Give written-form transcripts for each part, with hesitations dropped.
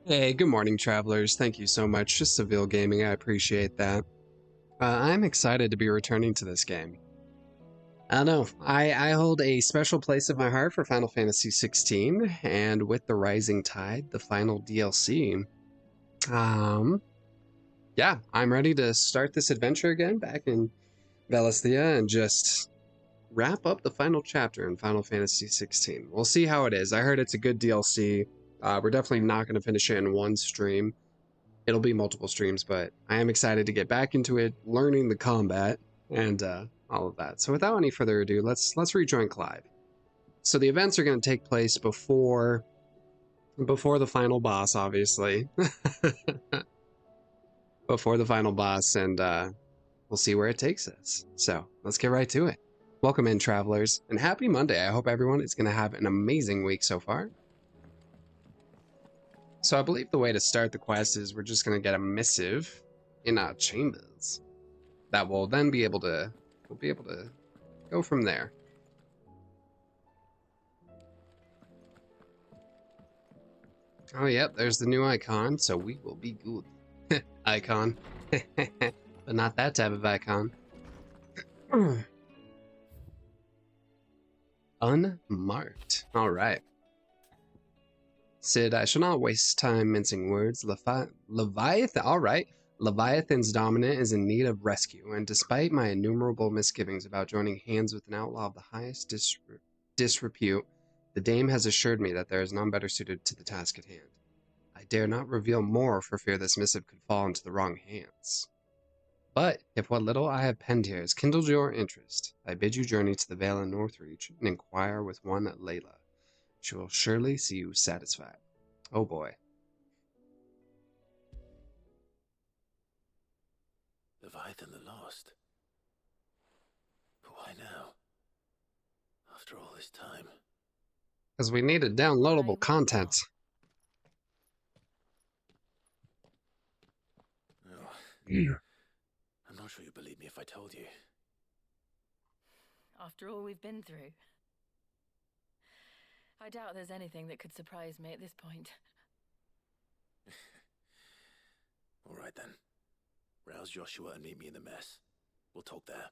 Hey, good morning, travelers. Thank you so much. Just Seville Gaming, I appreciate that. I'm excited to be returning to this game. I don't know, I hold a special place in my heart for Final Fantasy XVI, and with the Rising Tide, the final DLC, um, yeah, I'm ready to start this adventure again back in Valisthea and just wrap up the final chapter in Final Fantasy XVI. We'll see how it is. I heard it's a good DLC. We're definitely not going to finish it in one stream. It'll be multiple streams, but I am excited to get back into it, learning the combat and all of that. So without any further ado, let's rejoin Clive. So the events are going to take place before the final boss, obviously, before the final boss, and we'll see where it takes us. So let's get right to it. Welcome in, travelers, and happy Monday. I hope everyone is going to have an amazing week so far. So I believe the way to start the quest is we're just going to get a missive in our chambers that will then be able to go from there. Oh yep, there's the new icon, so we will be good. Icon. But not that type of icon. Unmarked. Alright. Sid, I shall not waste time mincing words. Leviathan, alright. Leviathan's dominant is in need of rescue, and despite my innumerable misgivings about joining hands with an outlaw of the highest disrepute, the dame has assured me that there is none better suited to the task at hand. I dare not reveal more for fear this missive could fall into the wrong hands. But if what little I have penned here has kindled your interest, I bid you journey to the Vale in Northreach and inquire with one Layla. She will surely see you satisfied. Oh boy. Leviathan the Lost. But why now? After all this time. Because we needed downloadable content. Oh, I'm not sure you'd believe me if I told you. After all we've been through. I doubt there's anything that could surprise me at this point. All right then. Rouse Joshua and meet me in the mess. We'll talk there.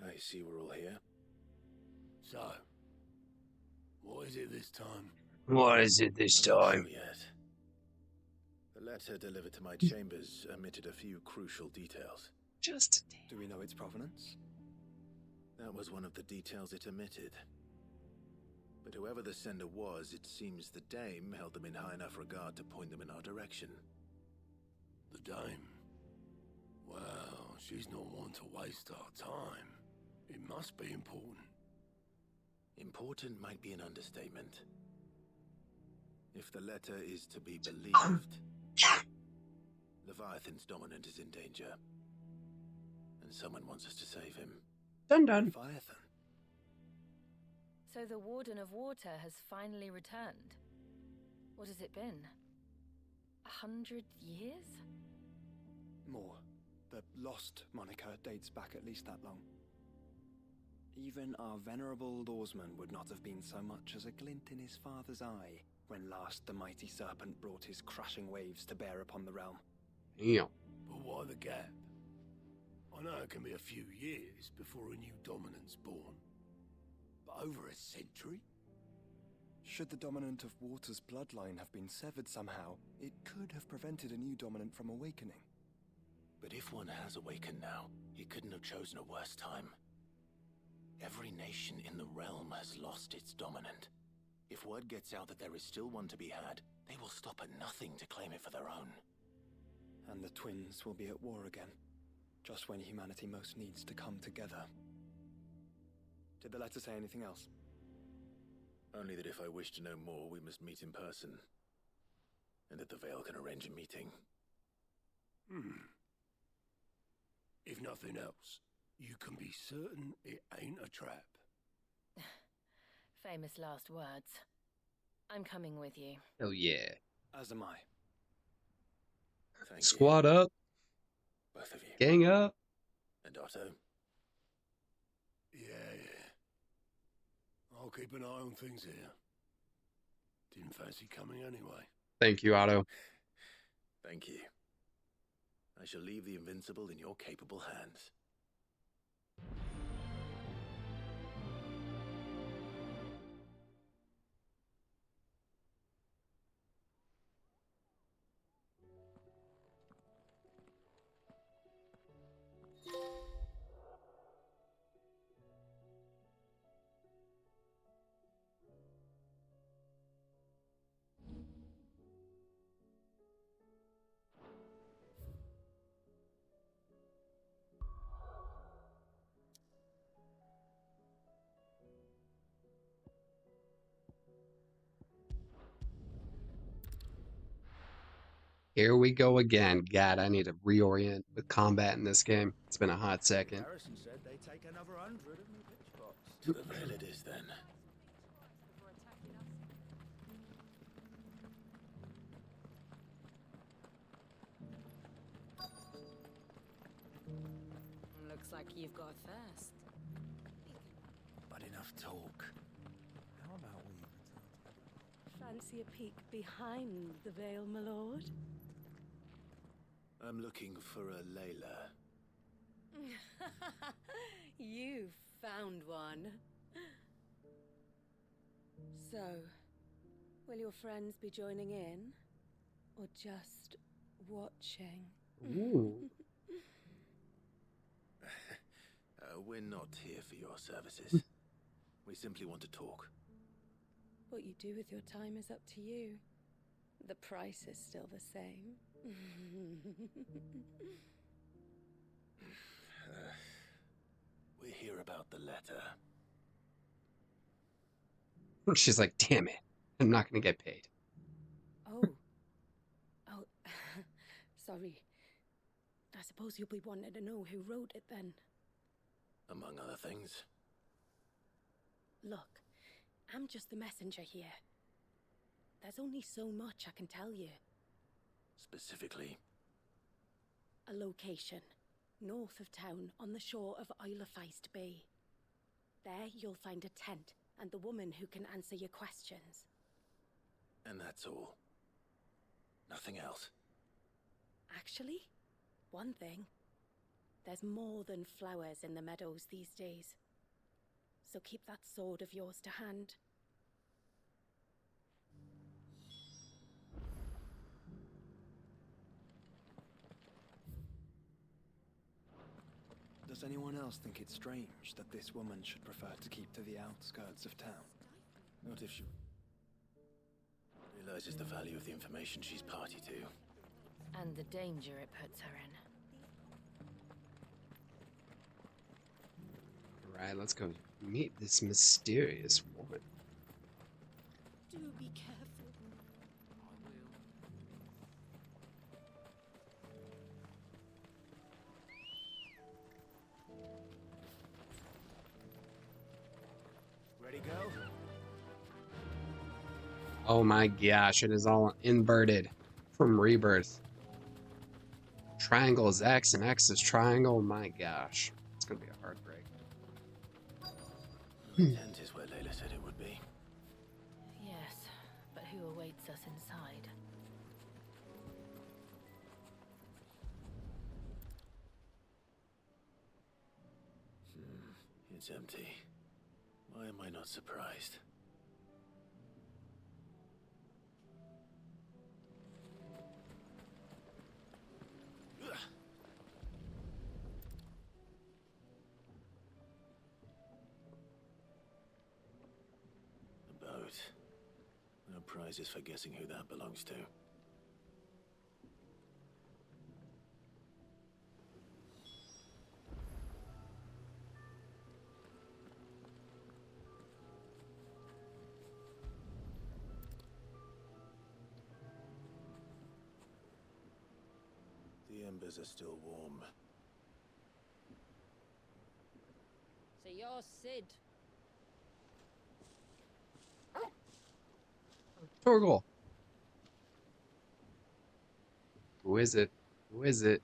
I see we're all here. So, what is it this time? What is it this I'm not time? sure yet. The letter delivered to my chambers omitted a few crucial details. Just Do we know its provenance? That was one of the details it omitted. But whoever the sender was, it seems the dame held them in high enough regard to point them in our direction. The dame? Well, she's not one to waste our time. It must be important. Important might be an understatement. If the letter is to be believed, Leviathan's dominant is in danger. And someone wants us to save him. done. Leviathan? So the Warden of Water has finally returned. What has it been? 100 years? More. The Lost moniker dates back at least that long. Even our venerable lawsman would not have been so much as a glint in his father's eye when last the mighty serpent brought his crashing waves to bear upon the realm. Yeah. But why the gap? I know it can be a few years before a new dominant's born. But over a century? Should the dominant of Water's bloodline have been severed somehow, it could have prevented a new dominant from awakening. But if one has awakened now, he couldn't have chosen a worse time. Every nation in the realm has lost its dominant. If word gets out that there is still one to be had, they will stop at nothing to claim it for their own. And the twins will be at war again, just when humanity most needs to come together. Did the letter say anything else? Only that if I wish to know more, we must meet in person. And that the Vale can arrange a meeting. If nothing else, you can be certain it ain't a trap. Famous last words. I'm coming with you. Oh yeah. As am I. Thank Squad you, up. both of you. Gang up. And Otto? Yeah. I'll keep an eye on things here. Didn't fancy coming anyway. Thank you, Otto. Thank you. I shall leave the Invincible in your capable hands. Here we go again. God, I need to reorient with combat in this game. It's been a hot second. Garrison said they take another 100 of me pitch box. To the Vale it is then. Looks like you've got a thirst. But enough talk. How about we return to Fancy a peek behind the veil, my lord? I'm looking for a Layla. You found one. So, will your friends be joining in? Or just watching? Ooh. We're not here for your services. We simply want to talk. What you do with your time is up to you. The price is still the same. We're here about the letter. She's like, damn it. I'm not going to get paid. Oh. Oh. Sorry. I suppose you'll be wanting to know who wrote it then. Among other things. Look, I'm just the messenger here. There's only so much I can tell you. Specifically. A location, north of town, on the shore of Isle of Feist Bay. There you'll find a tent and the woman who can answer your questions. And that's all. Nothing else. Actually, one thing. There's more than flowers in the meadows these days. So keep that sword of yours to hand. Does anyone else think it's strange that this woman should prefer to keep to the outskirts of town? Not if she realizes the value of the information she's party to. And the danger it puts her in. Alright, let's go meet this mysterious woman. Do be careful. Ready, go? Oh my gosh, it is all inverted from Rebirth. Triangle is X and X is triangle. My gosh, it's gonna be a hard break. The tent is where Layla said it would be. Yes, but who awaits us inside? It's empty. Why am I not surprised? The boat. No prizes for guessing who that belongs to. The embers are still warm. So you're Sid. Torgal. Who is it? Who is it?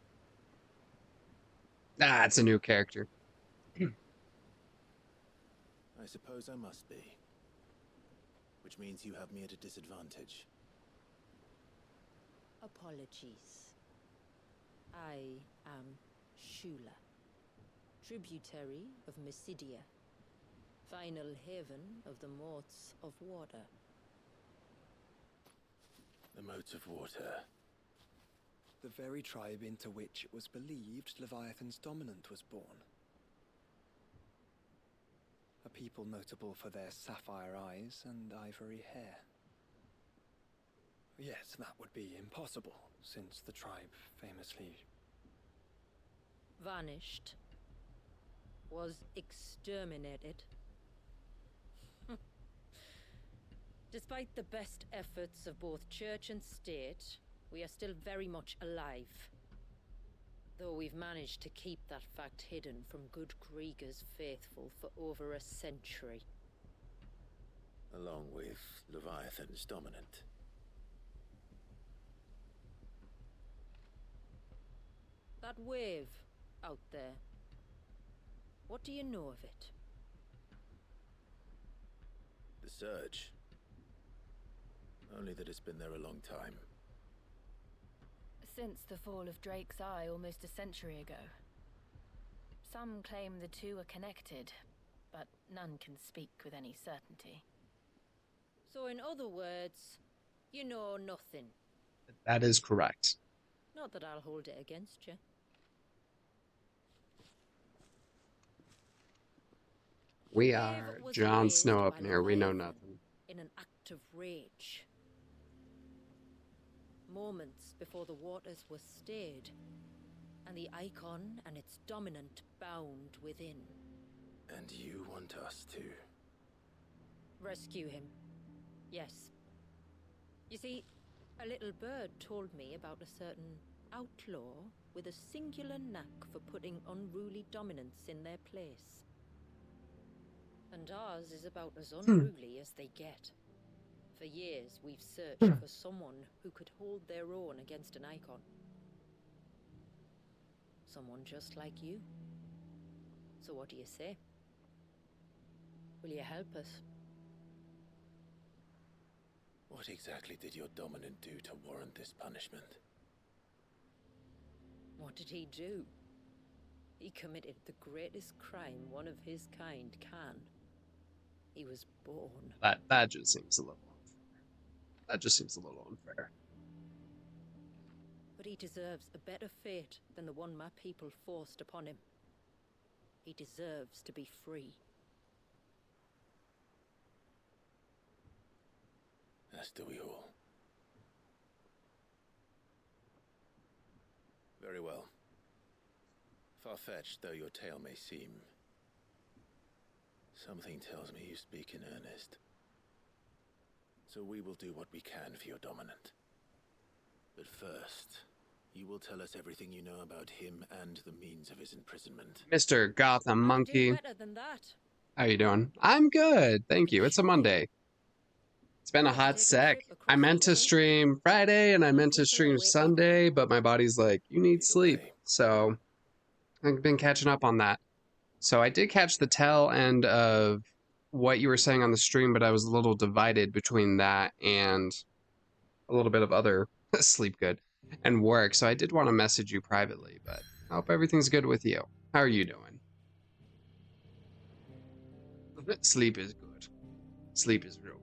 Ah, it's a new character. I suppose I must be. Which means you have me at a disadvantage. Apologies. I am Shula, tributary of Mysidia, final haven of the Moats of Water. The Moats of Water. The very tribe into which it was believed Leviathan's dominant was born. A people notable for their sapphire eyes and ivory hair. Yes, that would be impossible, since the tribe famously... Vanished. Was exterminated. Despite the best efforts of both church and state, we are still very much alive. Though we've managed to keep that fact hidden from good Krieger's faithful for over a century. Along with Leviathan's dominant. That wave out there. What do you know of it? The Surge. Only that it's been there a long time. Since the fall of Drake's Eye almost a century ago. Some claim the two are connected, but none can speak with any certainty. So in other words, you know nothing. That is correct. Not that I'll hold it against you. We are Jon Snow up in here. We know nothing. In an act of rage. Moments before the waters were stayed, and the icon and its dominant bound within. And you want us to... Rescue him. Yes. You see, a little bird told me about a certain outlaw with a singular knack for putting unruly dominants in their place. And ours is about as unruly as they get. For years, we've searched for someone who could hold their own against an icon. Someone just like you. So what do you say? Will you help us? What exactly did your dominant do to warrant this punishment? What did he do? He committed the greatest crime one of his kind can. He was born. That just seems a little unfair. That just seems a little unfair. But he deserves a better fate than the one my people forced upon him. He deserves to be free. As do we all. Very well. Far-fetched though your tale may seem, something tells me you speak in earnest. So we will do what we can for your dominant. But first, you will tell us everything you know about him and the means of his imprisonment. Mr. Gotham Monkey. I'll do better than that. How you doing? I'm good, thank you. It's a Monday. It's been a hot sec. I meant to stream Friday and I meant to stream Sunday, but my body's like, you need sleep. So I've been catching up on that. So I did catch the tail end of what you were saying on the stream, but I was a little divided between that and a little bit of other sleep good and work. So I did want to message you privately, but I hope everything's good with you. How are you doing? Sleep is good. Sleep is real good.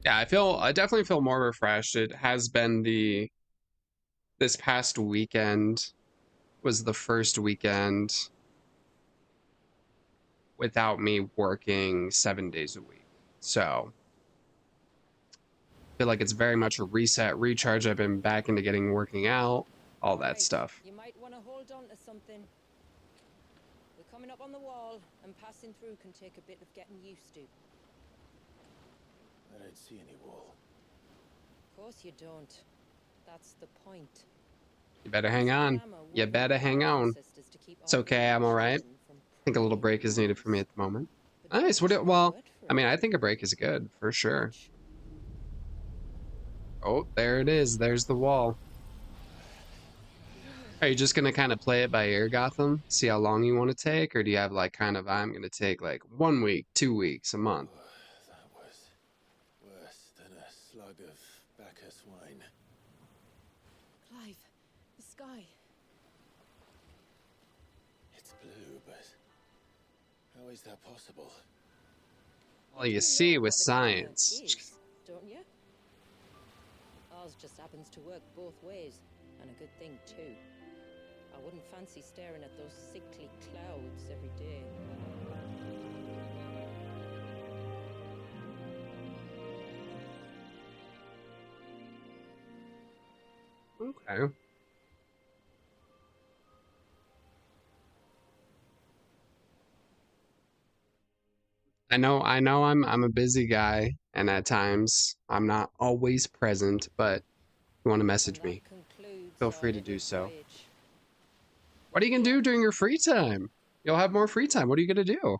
Yeah, I definitely feel more refreshed. It has been this past weekend was the first weekend without me working 7 days a week. So I feel like it's very much a reset, recharge. I've been back into working out, all that stuff. You might want to hold on to something. We're coming up on the wall, and passing through can take a bit of getting used to. I don't see any wall. Of course you don't. That's the point. You better hang on. You better hang on. It's okay, I'm alright. I think a little break is needed for me at the moment. Nice. Well, I mean, I think a break is good, for sure. Oh, there it is. There's the wall. Are you just gonna kind of play it by ear, Gotham? See how long you want to take, or do you have like kind of I'm gonna take like 1 week, 2 weeks, a month? That was worse than a slug of Bacchus wine. Clive, the sky. It's blue, but how is that possible? Well, you do see, know with what the colour science. is, don't you? Ours just happens to work both ways, and a good thing too. I wouldn't fancy staring at those sickly clouds every day. Okay. I know I'm a busy guy, and at times I'm not always present, but if you want to And message that me, concludes feel our free to little do so. voyage. What are you gonna do during your free time? You'll have more free time. What are you gonna do?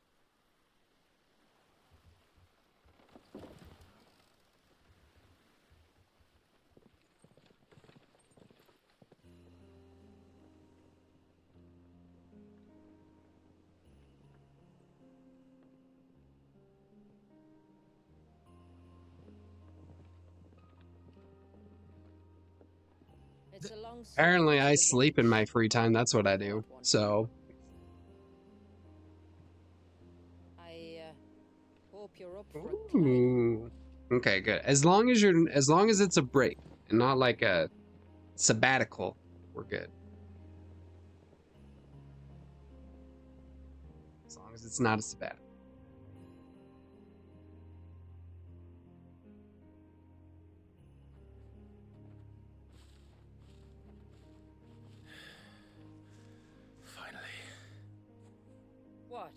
It's a long Apparently, slog I to the sleep in my village, free time. That's what I do. hard one. So, I hope you're up for a climb. ooh. Okay, good. As long as it's a break and not like a sabbatical, we're good. As long as it's not a sabbatical. Finally. What?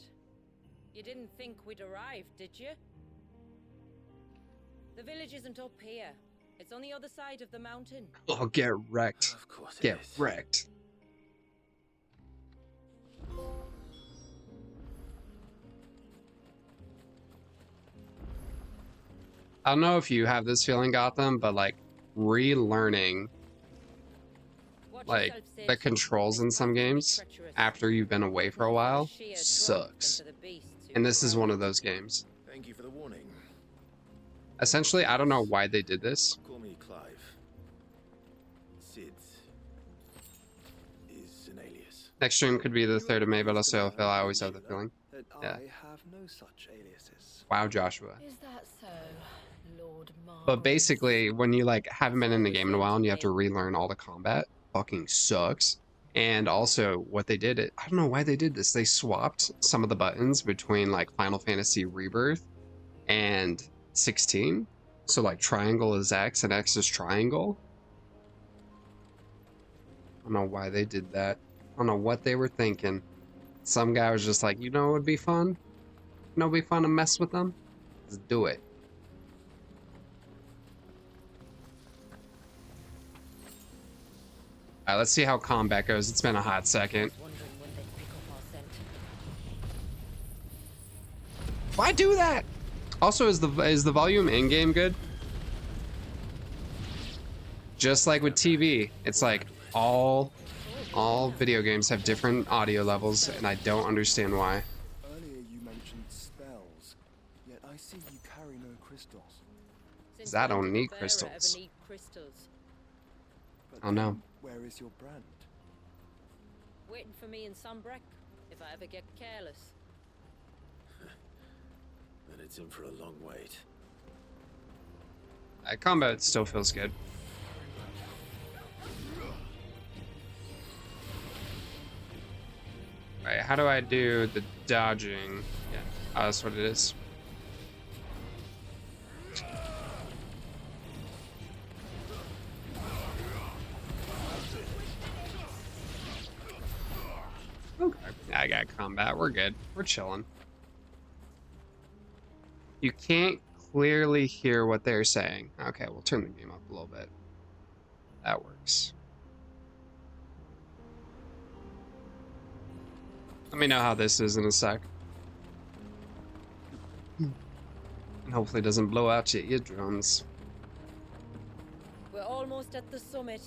You didn't think we'd arrived, did you? The village isn't up here. It's on the other side of the mountain. Oh, get wrecked. Of course it Get is. wrecked. I don't know if you have this feeling, Gotham, but like relearning Watch like yourself, the Sid. controls This in some path can be games treacherous. after you've been away for a More while sheer drop sucks. than for the beasts who And this is one of prowl it. those games. Thank you for the warning. Essentially, I don't know why they did this. Call me Clive. Sid is an alias. Next stream could be the You 3rd of May, but advised also her, Phil, I always have the Sheila, feeling. that Yeah. I have no such aliases. Wow, Joshua. Is that so, Lord Margaret? But basically, when you like haven't been in the game in a while and you have to relearn all the combat, fucking sucks. And also, what they did, I don't know why they did this. They swapped some of the buttons between like Final Fantasy Rebirth and 16. So like triangle is X and X is triangle. I don't know why they did that. I don't know what they were thinking. Some guy was just like, you know what would be fun? You know what would be fun to mess with them? Let's do it. Alright, let's see how combat goes. It's been a hot second. Wondering when they'd pick up our scent. Why do that? Also, is the volume in game good? Just like with TV, it's like all video games have different audio levels, and I don't understand why. Earlier you mentioned spells, yet I see you carry no crystals. Since I when don't did a need bearer crystals. Ever need crystals? But Oh, no. then, where is your brand? Waiting for me in Sunbreck if I ever get careless. Then it's in for a long wait. Combat still feels good. Alright, how do I do the dodging? Yeah, oh, that's what it is. Okay, I got combat. We're good. We're chilling. You can't clearly hear what they're saying. Okay, we'll turn the game up a little bit. That works. Let me know how this is in a sec. And hopefully it doesn't blow out your eardrums. We're almost at the summit.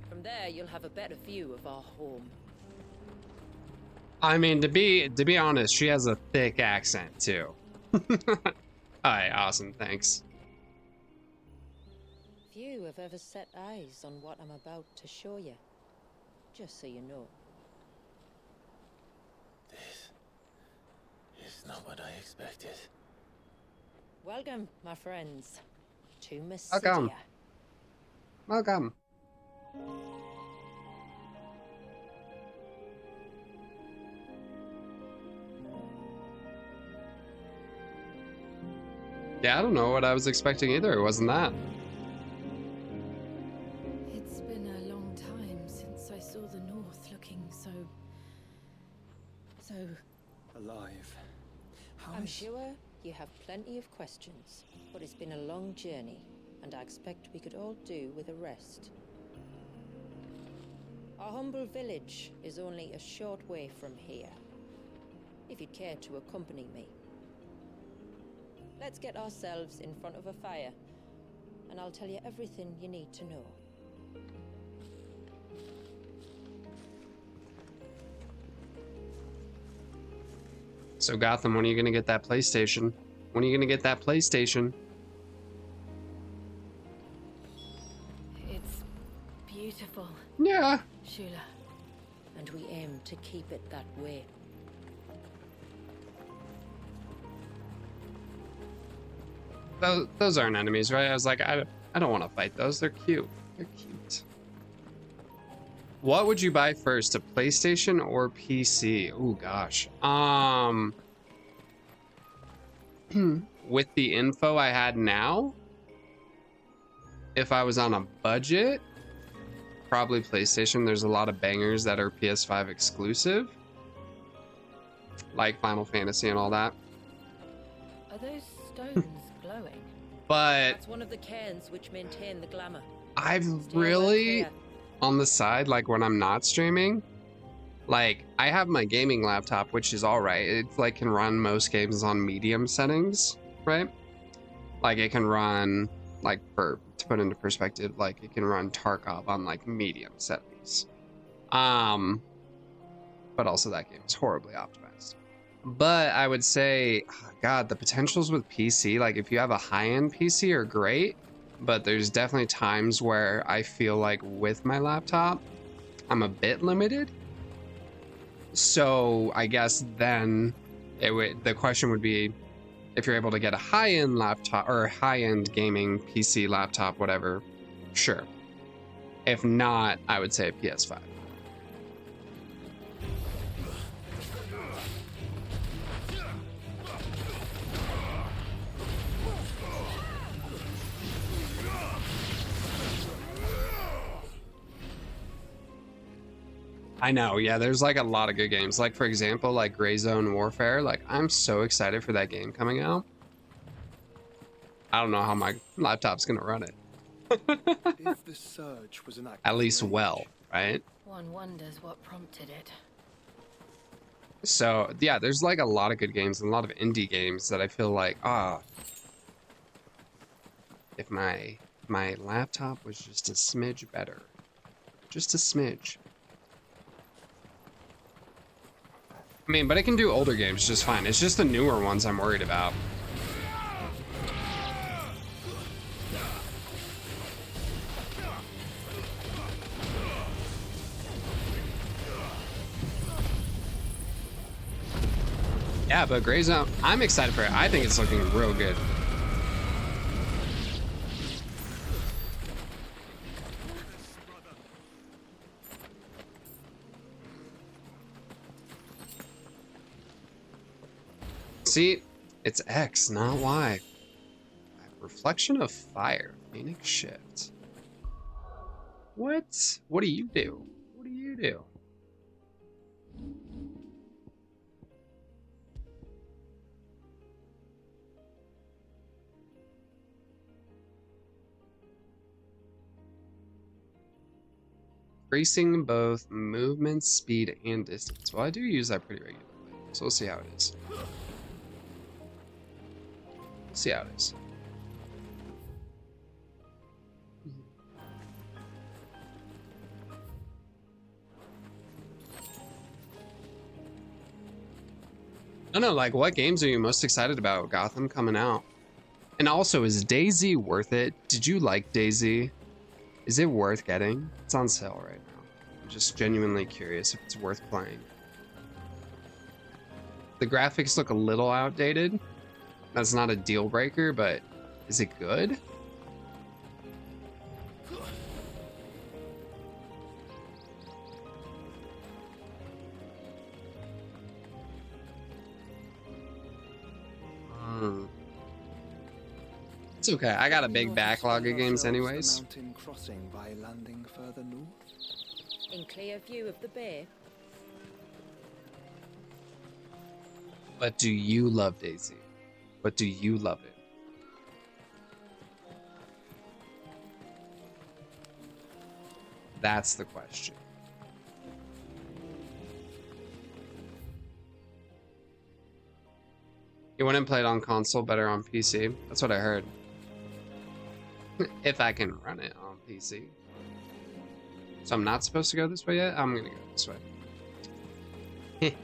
From From there, you'll have a better view of our home. I mean, to be honest, she has a thick accent too. Alright, awesome, thanks. Few have ever set eyes on what I'm about to show you. Just so you know. This is not what I expected. Welcome, my friends, to Welcome. Mysidia. Welcome. Yeah, I don't know what I was expecting either. It wasn't that. It's been a long time since I saw the North looking so Alive. How I'm is- sure you have plenty of questions, but it's been a long journey, and I expect we could all do with a rest. Our humble village is only a short way from here, if you'd care to accompany me. Let's get ourselves in front of a fire, and I'll tell you everything you need to know. So Gotham, when are you gonna get that PlayStation? When are you gonna get that PlayStation? it's beautiful, Yeah. Shula. And we aim to keep it that way. Those aren't enemies, right? I was like, I don't want to fight those. They're cute. They're cute. What would you buy first, a PlayStation or PC? Oh gosh. With the info I had now, if I was on a budget, probably PlayStation. There's a lot of bangers that are PS5 exclusive, like Final Fantasy and all that. Are those stones glowing? But That's one of the cairns which maintain the glamour. I've Stay well really, clear. on the side, like when I'm not streaming, like I have my gaming laptop, which is all right. It like can run most games on medium settings, right? Like it can run, like, to put into perspective, like it can run Tarkov on like medium settings. But also that game is horribly optimized. But I would say, God, the potentials with PC, like if you have a high-end PC, are great, but there's definitely times where I feel like with my laptop, I'm a bit limited. So I guess then the question would be, if you're able to get a high-end laptop or a high-end gaming PC laptop, whatever, sure. If not, I would say a PS5. I know, yeah, there's like a lot of good games. Like, for example, like Gray Zone Warfare. Like, I'm so excited for that game coming out. I don't know how my laptop's gonna run it. If the surge was an act At of least rage, well, right? One wonders what prompted it. So, yeah, there's like a lot of good games and a lot of indie games that I feel like, if my laptop was just a smidge better. Just a smidge. I mean, but it can do older games just fine. It's just the newer ones I'm worried about. Yeah, but Gray Zone, I'm excited for it. I think it's looking real good. See, it's X, not Y. Reflection of Fire, Phoenix Shift. What? What do you do? What do you do? Increasing both movement, speed, and distance. Well, I do use that pretty regularly, so we'll see how it is. See how it is. I don't know, like, what games are you most excited about Gotham coming out? And also, is DayZ worth it? Did you like DayZ? Is it worth getting? It's on sale right now. I'm just genuinely curious if it's worth playing. The graphics look a little outdated. That's not a deal breaker, but is it good? It's okay. I got a big backlog of games anyways. Mountain crossing by landing further north. In clear view of the bay. But do you love DayZ? But do you love it? That's the question. You wouldn't play it on console, better on PC. That's what I heard. If I can run it on PC. So I'm not supposed to go this way yet? I'm gonna go this way.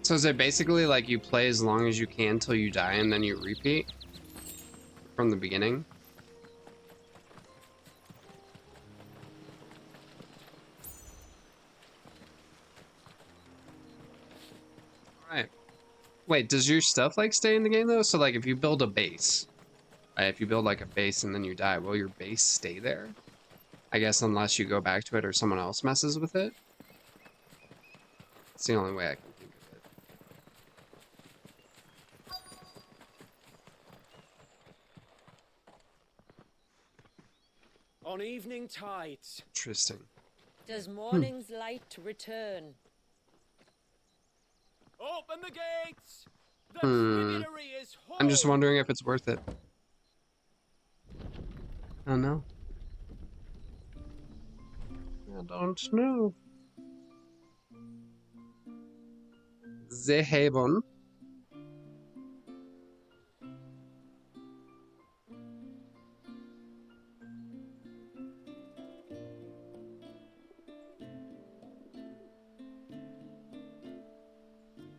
So is it basically like you play as long as you can till you die and then you repeat from the beginning? Alright. Wait, does your stuff like stay in the game though? So like if you build a base, right, if you build like a base and then you die, will your base stay there? I guess unless you go back to it or someone else messes with it. It's the only way I can think of it. On evening tides. Interesting. Does morning's light return? Open the gates! The tributary is whole! I'm just wondering if it's worth it. I don't know. I don't know. The Haven.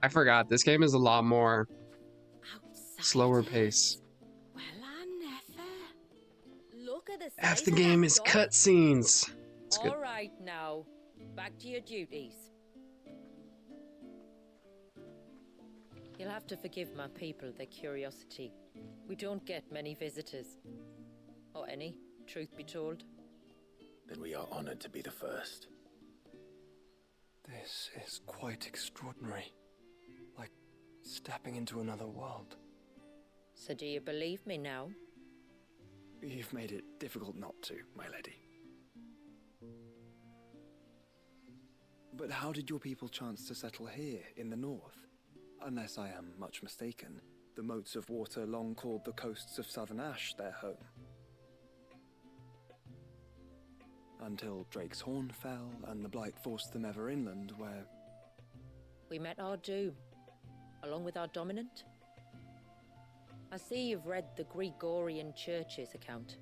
I forgot, this game is a lot more slower pace. Well, I never. Look at the Half size the of game that is dog. cutscenes. It's good. All right now, back to your duties. You'll have to forgive my people their curiosity. We don't get many visitors. Or any, truth be told. Then we are honored to be the first. This is quite extraordinary. Like stepping into another world. So do you believe me now? You've made it difficult not to, my lady. But how did your people chance to settle here in the north? Unless I am much mistaken, the moats of water long called the coasts of southern Ash their home. Until Drake's Horn fell and the Blight forced them ever inland, where... We met our doom, along with our dominant. I see you've read the Gregorian Church's account,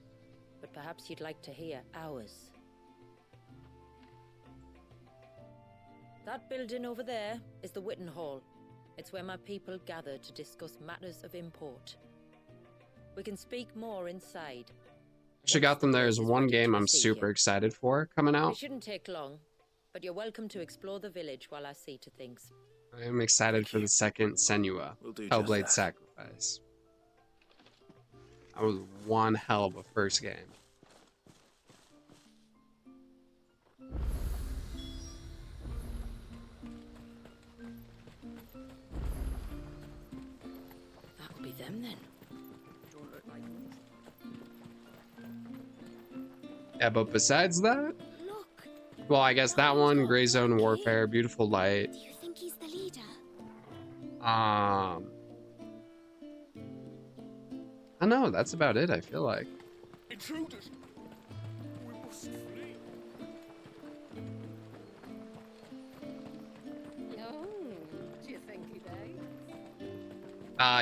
but perhaps you'd like to hear ours. That building over there is the Witten Hall. It's where my people gather to discuss matters of import. We can speak more inside. Actually got them there is one game I'm super excited for coming It out. shouldn't take long, but you're welcome to explore the village while I see to things. I am excited for the second Senua, We'll do just Hellblade that. Sacrifice. That was one hell of a first game. That'll be them then. Yeah, but besides that, Look. well, I guess that one, Gray Zone Warfare, Beautiful Light. Do you think he's the leader? I don't know, that's about it, I feel like. Intruders! We must flee. Oh, do you think he died?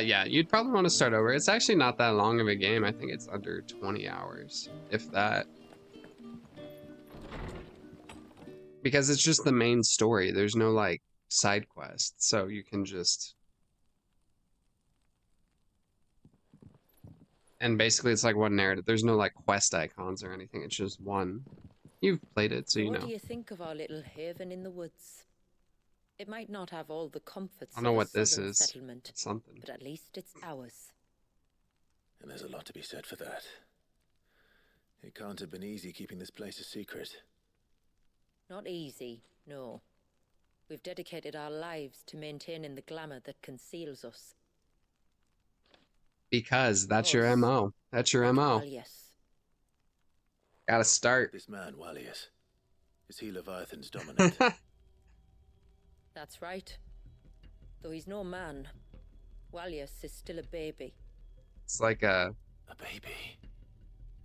Yeah, you'd probably want to start over. It's actually not that long of a game. I think it's under 20 hours, if that. Because it's just the main story. There's no like side quests, so you can just. And basically, it's like one narrative. There's no like quest icons or anything. It's just one. You've played it, so So you what do know. you think of our little haven in the woods? It might not have all the comforts I don't know of a what this southern is. settlement, It's something. but at least it's ours. And there's a lot to be said for that. It can't have been easy keeping this place a secret. Not easy, no. We've dedicated our lives to maintaining the glamour that conceals us. Because that's your Us, MO. That's your like MO. Alias. Gotta start. This man, Wallius, is he Leviathan's dominant? That's right. Though he's no man, Wallius is still a baby. It's like a A baby.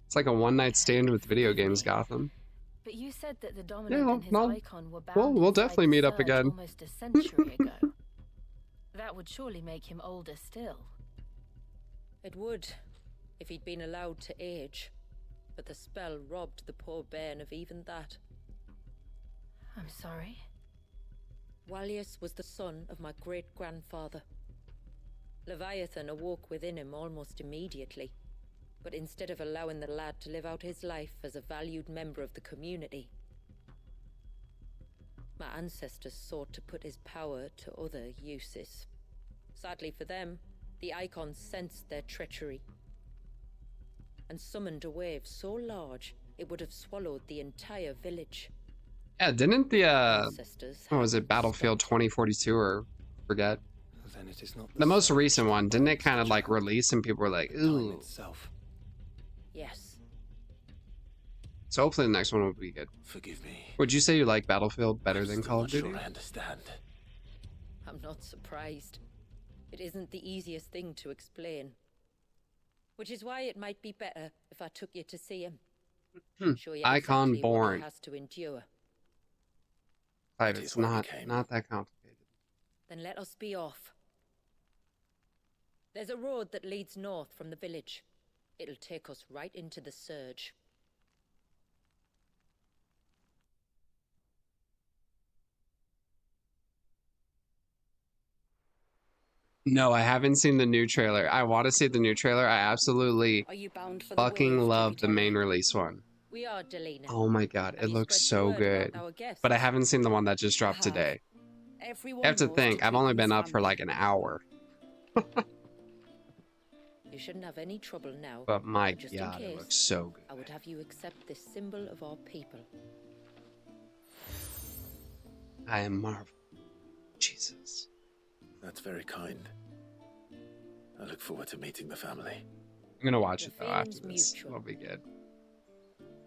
It's like a one-night stand with video games, Gotham. But you said that the dominant Yeah, and his well, icon were bound we'll inside definitely the meet up Surge again. almost a century ago. That would surely make him older still. It would, if he'd been allowed to age. But the spell robbed the poor bairn of even that. I'm sorry. Wallius was the son of my great-grandfather. Leviathan awoke within him almost immediately. But instead of allowing the lad to live out his life as a valued member of the community, my ancestors sought to put his power to other uses. Sadly for them, the icons sensed their treachery and summoned a wave so large it would have swallowed the entire village. Yeah, didn't the Ancestors what was had it, Battlefield stopped. 2042 or forget? Then it is not The most Surge recent one, didn't it kind of like child, release and people were like, but time ooh. itself. Yes. So hopefully the next one will be good. Forgive me. Would you say you like Battlefield better I'm than still Call not of Duty? Sure I understand. I'm not surprised. It isn't the easiest thing to explain. Which is why it might be better if I took you to see him. Show you Icon exactly what born. he has to endure. Right, That it's is why we not came. that complicated. Then let us be off. There's a road that leads north from the village. It'll take us right into the Surge. No, I haven't seen the new trailer. I want to see the new trailer. I absolutely Are you bound for fucking the love the main release one. We are, Delina. Oh my god, Have it you looks spread the so word good. about our guests? But I haven't seen the one that just dropped I have. today. Everyone I have to knows think, I've keep only in been his up for family. like an hour. You shouldn't have any trouble now. But my just in god, it case, looks so good. I would have you accept this symbol of our people. I am Marvel. Jesus. That's very kind. I look forward to meeting the family. I'm gonna watch The it though after feeling's this. mutual. It'll be good.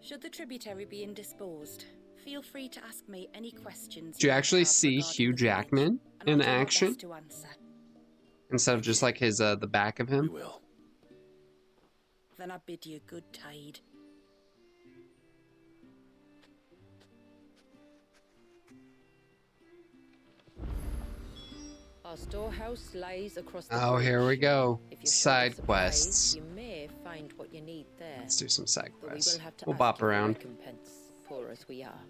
Should the tributary be indisposed, feel free to ask me any questions. Did you might actually have see regarding Hugh the village, Jackman and in I'll do my action? best to answer. Instead of just like his the back of We him? will. Then I bid you good tide. Our storehouse lies across the Oh, bridge. here we go. If you're Side short of supplies, quests. You may find what you need there. Let's do some side But quests. we will have to We'll ask bop you for around. recompense, poor as we are.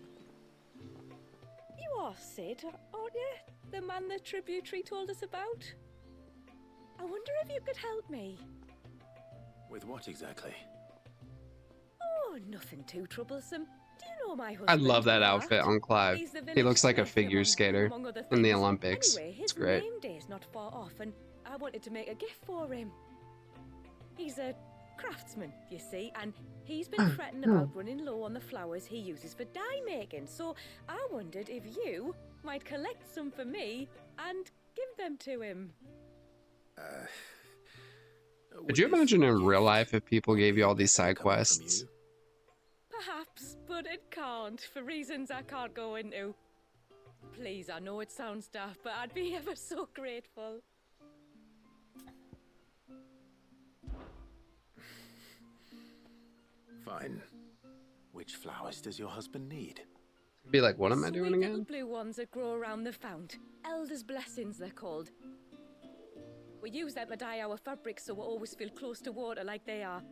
You are Sid, aren't you? The man the tributary told us about? I wonder if you could help me. With what exactly? Oh, nothing too troublesome. Do you know my husband? I love that Bart? outfit on Clive. He's the He village looks like a smith, figure among- skater among other in the things. Olympics. Anyway, his It's great. name day's not far off, and I wanted to make a gift for him. He's a craftsman, you see, and he's been fretting about running low on the flowers he uses for dye making. So I wondered if you might collect some for me and give them to him. Could you imagine in real life if people gave you all these side Coming from quests? you? Perhaps, but it can't, for reasons I can't go into. Please, I know it sounds daft, but I'd be ever so grateful. Fine. Which flowers does your husband need? Be like, what am I Sweet doing little again? blue ones that grow around the fount. Elder's blessings, they're called. We use them to dye our fabrics so we always feel close to water like they are.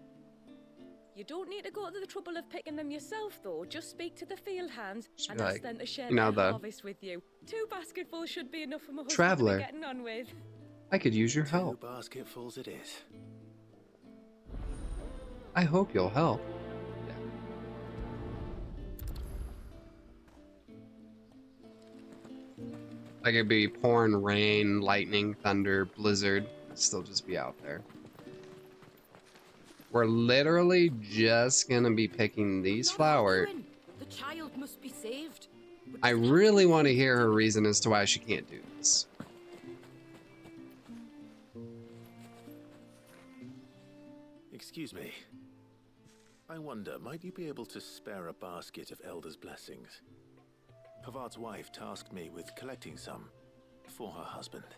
You don't need to go to the trouble of picking them yourself, though. Just speak to the field hands Just and be ask like, them to share you know, their the harvest with you. 2 basketfuls should be enough for my husband to traveler. be getting on with. I could use your 2 help. basketfuls it is. I hope you'll help. Yeah. Like it'd be pouring rain, lightning, thunder, blizzard. I'd still just be out there. We're literally just gonna be picking these flowers. The child must be saved. I really want to hear her reason as to why she can't do this. Excuse me. I wonder, might you be able to spare a basket of Elder's blessings? Pavard's wife tasked me with collecting some for her husband,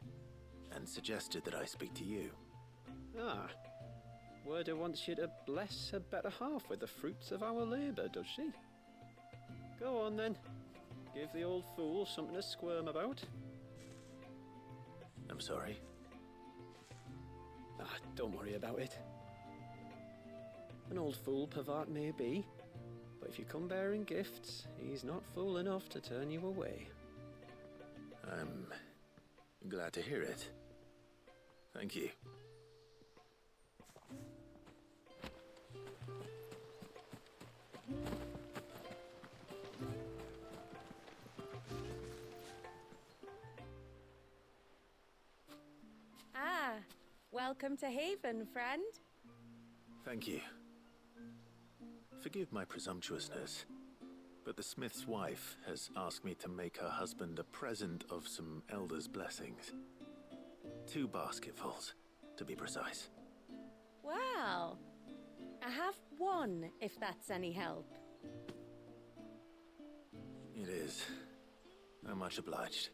and suggested that I speak to you. Ah. Werda wants you to bless her better half with the fruits of our labour, does she? Go on then. Give the old fool something to squirm about. I'm sorry. Ah, don't worry about it. An old fool Pavard may be, but if you come bearing gifts, he's not fool enough to turn you away. I'm glad to hear it. Thank you. Ah, welcome to Haven, friend. Thank you. Forgive my presumptuousness, but the smith's wife has asked me to make her husband a present of some Elder's blessings. 2 basketfuls, to be precise. Well, I have 1, if that's any help. It is. I'm much obliged.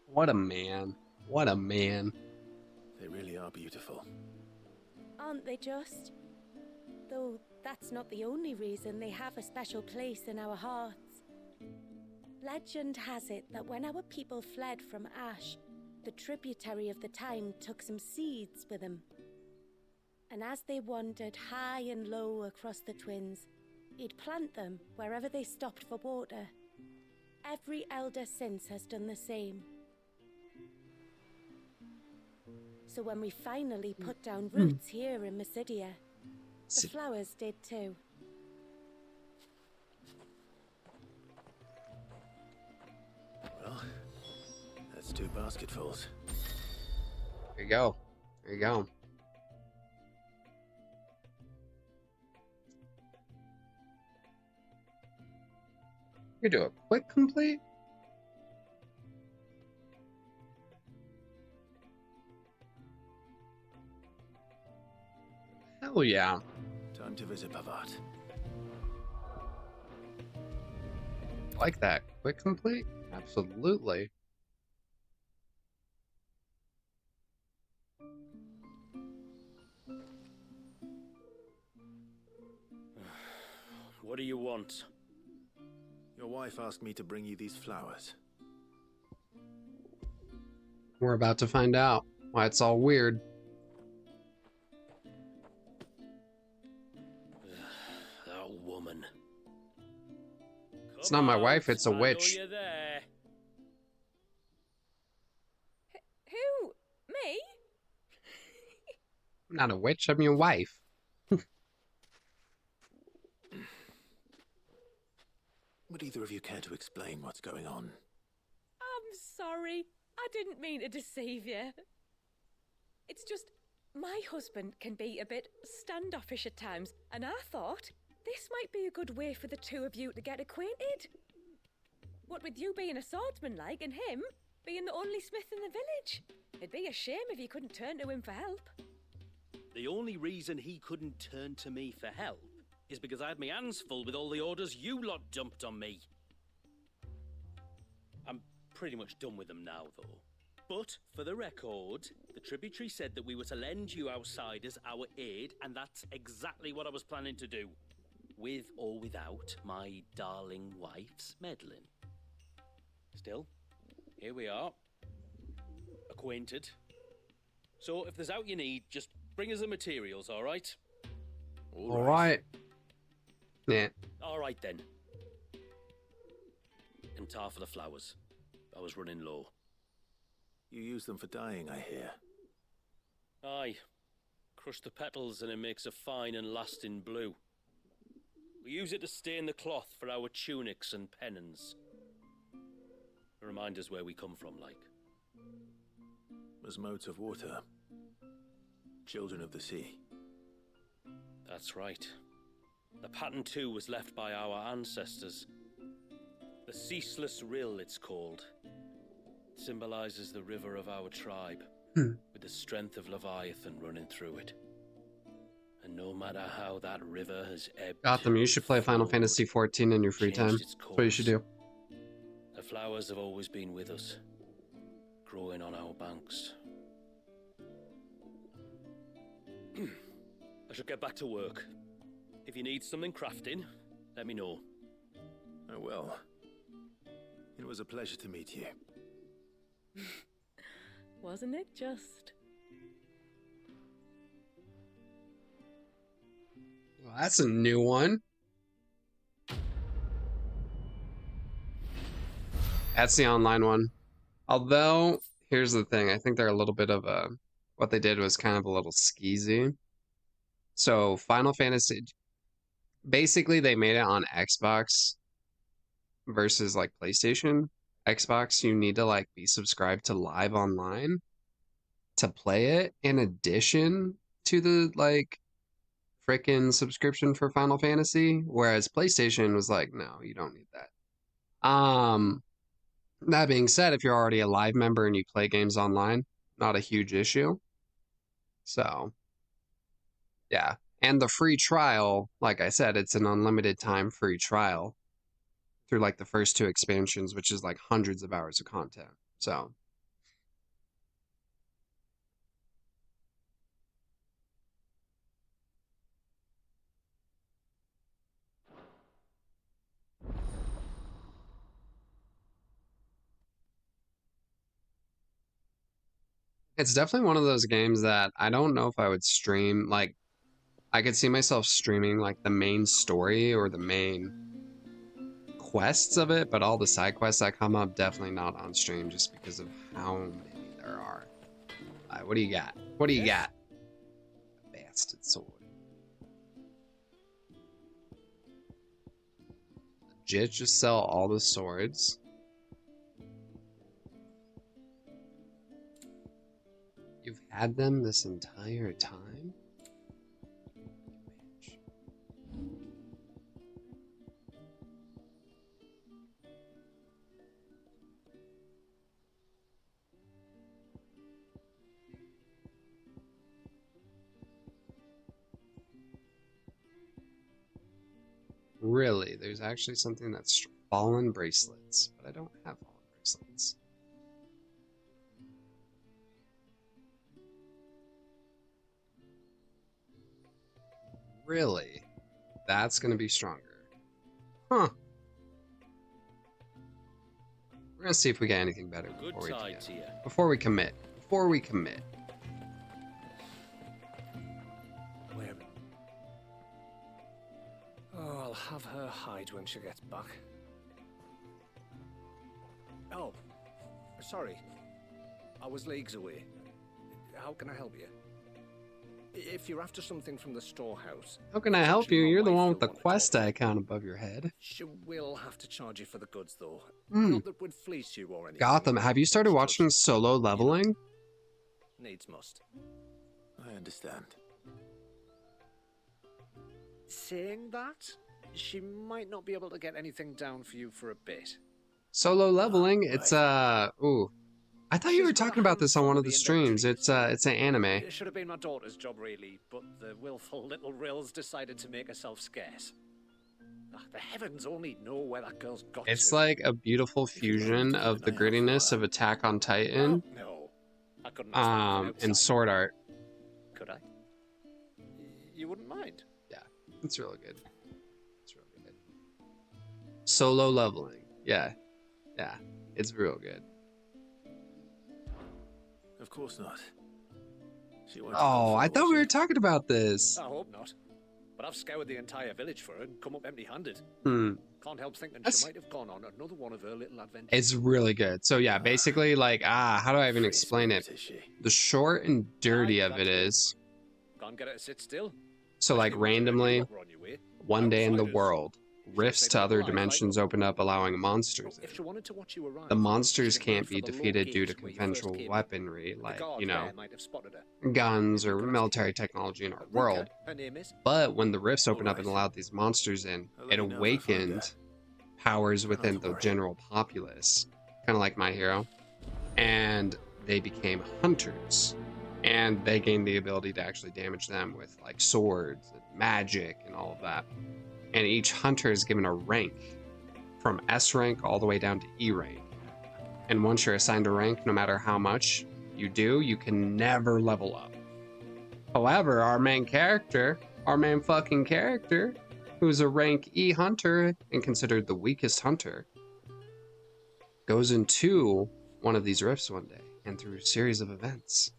What a man. What a man. They really are beautiful. Aren't they just? Though that's not the only reason they have a special place in our hearts. Legend has it that when our people fled from Ash, the tributary of the time took some seeds with them. And as they wandered high and low across the Twins, he'd plant them wherever they stopped for water. Every elder since has done the same. So when we finally put down roots here in Mysidia, the flowers did too. Well, that's 2 basketfuls. There you go. There you go. You do a quick complete? Hell yeah. Time to visit Pavard. Like that. Quick complete? Absolutely. What do you want? Your wife asked me to bring you these flowers. We're about to find out why it's all weird. That woman. It's not my wife, it's a witch. You there. Who? Me? I'm not a witch, I'm your wife. Would either of you care to explain what's going on? I'm sorry. I didn't mean to deceive you. It's just, my husband can be a bit standoffish at times, and I thought this might be a good way for the 2 of you to get acquainted. What with you being a swordsman like, and him being the only smith in the village. It'd be a shame if you couldn't turn to him for help. The only reason he couldn't turn to me for help is because I had my hands full with all the orders you lot dumped on me. I'm pretty much done with them now, though. But, for the record, the tributary said that we were to lend you outsiders our aid, and that's exactly what I was planning to do. With or without my darling wife's meddling. Still, here we are. Acquainted. So, if there's out you need, just bring us the materials, all right? All right. Yeah. All right then. And tar for the flowers. I was running low. You use them for dyeing, I hear. Aye. Crush the petals and it makes a fine and lasting blue. We use it to stain the cloth for our tunics and pennons. Remind us where we come from, like. As modes of water. Children of the sea. That's right. The pattern too was left by our ancestors. The ceaseless rill, it's called. It symbolizes the river of our tribe, with the strength of Leviathan running through it. And no matter how that river has ebbed... Gotham, you should play Final Fantasy XIV in your free time. That's what you should do. The flowers have always been with us, growing on our banks. I should get back to work. If you need something crafting, let me know. I will. It was a pleasure to meet you. Wasn't it just? Well, that's a new one. That's the online one. Although, here's the thing. I think they're a little bit of a... What they did was kind of a little skeezy. So, Final Fantasy... Basically, they made it on Xbox versus, like, PlayStation. Xbox, you need to, like, be subscribed to Live Online to play it, in addition to the, like, frickin' subscription for Final Fantasy. Whereas PlayStation was like, no, you don't need that. That being said, if you're already a Live member and you play games online, not a huge issue. So, yeah. And the free trial, like I said, it's an unlimited time free trial through like the first 2 expansions, which is like hundreds of hours of content. So, it's definitely one of those games that I don't know if I would stream. Like, I could see myself streaming like the main story or the main quests of it, but all the side quests that come up, definitely not on stream just because of how many there are. All right, what do you got? What do you got? Bastard sword. Legit, just sell all the swords. You've had them this entire time? Really? There's actually something that's fallen bracelets, but I don't have fallen bracelets. Really? That's going to be stronger. Huh. We're going to see if we get anything better before we commit. Before we commit. Where? Oh, I'll have her hide when she gets back. Oh, sorry. I was leagues away. How can I help you? If you're after something from the storehouse... How can I help you? You're the one with the quest icon above your head. She will have to charge you for the goods, though. Mm. Not that would fleece you or anything. Gotham, have you started watching Solo Leveling? Needs must. I understand. Saying that, she might not be able to get anything down for you for a bit. Solo Leveling, it's ooh. I thought you were talking about this on one of the streams. It's an anime. It should have been my daughter's job, really, but the willful little Rills decided to make herself scarce. The heavens only know where that girl's got It's to. like a beautiful fusion of the grittiness of Attack on Titan, no, I couldn't and Sword Art. Could I? You wouldn't mind? Yeah, it's really good. It's really good. Solo Leveling, yeah, it's real good. Of course not. She won't Oh, I thought we were talking about this. I hope not. But I've scoured the entire village for her and come up empty-handed. Can't help thinking she might have gone on another one of her little adventures. It's really good. So yeah, basically like, how do I even explain it? The short and dirty of it is, Can't get her to sit still. so like randomly, one day in the world, rifts to other dimensions open up, allowing monsters in. If she wanted to watch you arrive, The monsters she'd have can't gone be for the low defeated due to gate where you first conventional came in. weaponry, The like, guard you know, there might have spotted her. guns or military technology in our world. Her name is. But when the rifts opened up and allowed these monsters in, it awakened powers within the general populace, kind of like My Hero, and they became hunters, and they gained the ability to actually damage them with like swords and magic and all of that. And each hunter is given a rank from S rank all the way down to E rank. And once you're assigned a rank, no matter how much you do, you can never level up. However, our main fucking character, who's a rank E hunter and considered the weakest hunter, goes into one of these rifts one day, and through a series of events,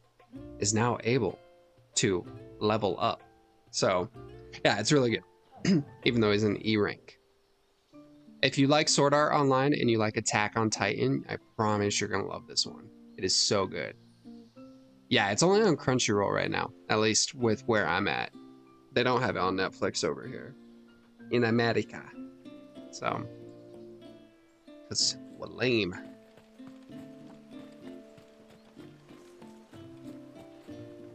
is now able to level up. So, yeah, it's really good, even though he's an E rank. If you like Sword Art Online and you like Attack on Titan, I promise you're gonna love this one. It is so good. Yeah, it's only on Crunchyroll right now, at least with where I'm at. They don't have it on Netflix over here in America. So, that's what lame.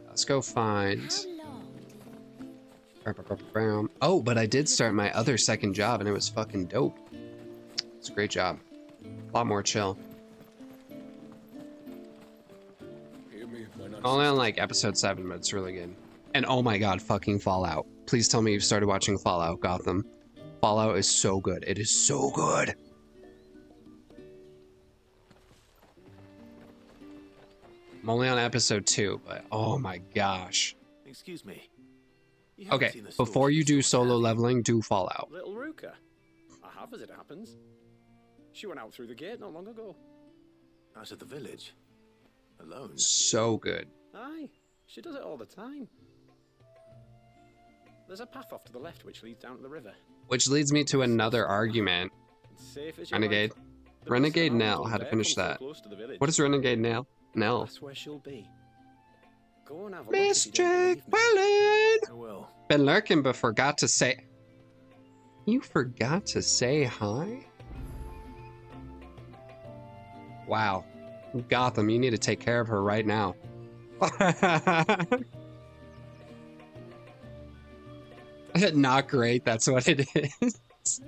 Let's go find. Oh, but I did start my other second job and it was fucking dope. It's a great job. A lot more chill. Only on like episode 7, but it's really good. And oh my god, fucking Fallout. Please tell me you've started watching Fallout, Gotham. Fallout is so good. It is so good. I'm only on episode 2, but oh my gosh. Excuse me. Okay, before you do solo leveling, do Fallout. Little Ruka. I have, as it happens. She went out through the gate not long ago. Out of the village? Alone? So good. Aye, she does it all the time. There's a path off to the left which leads down to the river. Which leads me to another argument. Safe as Renegade. Renegade Nell, how to finish that. What is Renegade Nell? Nell. That's where she'll be. Go and have a Miss Jake Wellen! Been lurking but forgot to say... You forgot to say hi? Wow. Gotham, you need to take care of her right now. Not great, that's what it is.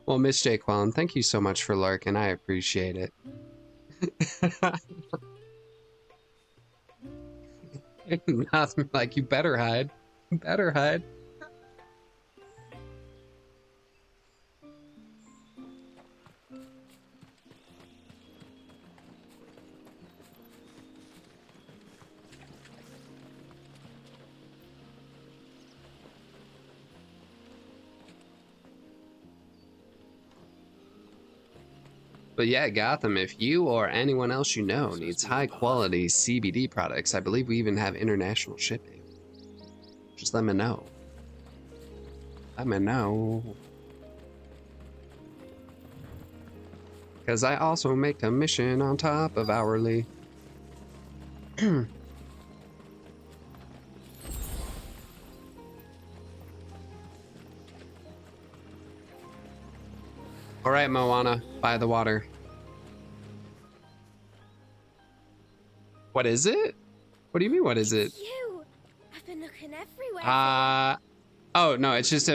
Well, Miss Jake Wellen, thank you so much for lurking. I appreciate it. Nothing like you better hide. You better hide. But yeah, Gotham, if you or anyone else you know needs high-quality CBD products, I believe we even have international shipping. Just let me know. Let me know. Because I also make commission on top of hourly. All right, Moana, by the water. What is it? What do you mean, what is it? You! I've been looking everywhere. Oh, no, it's just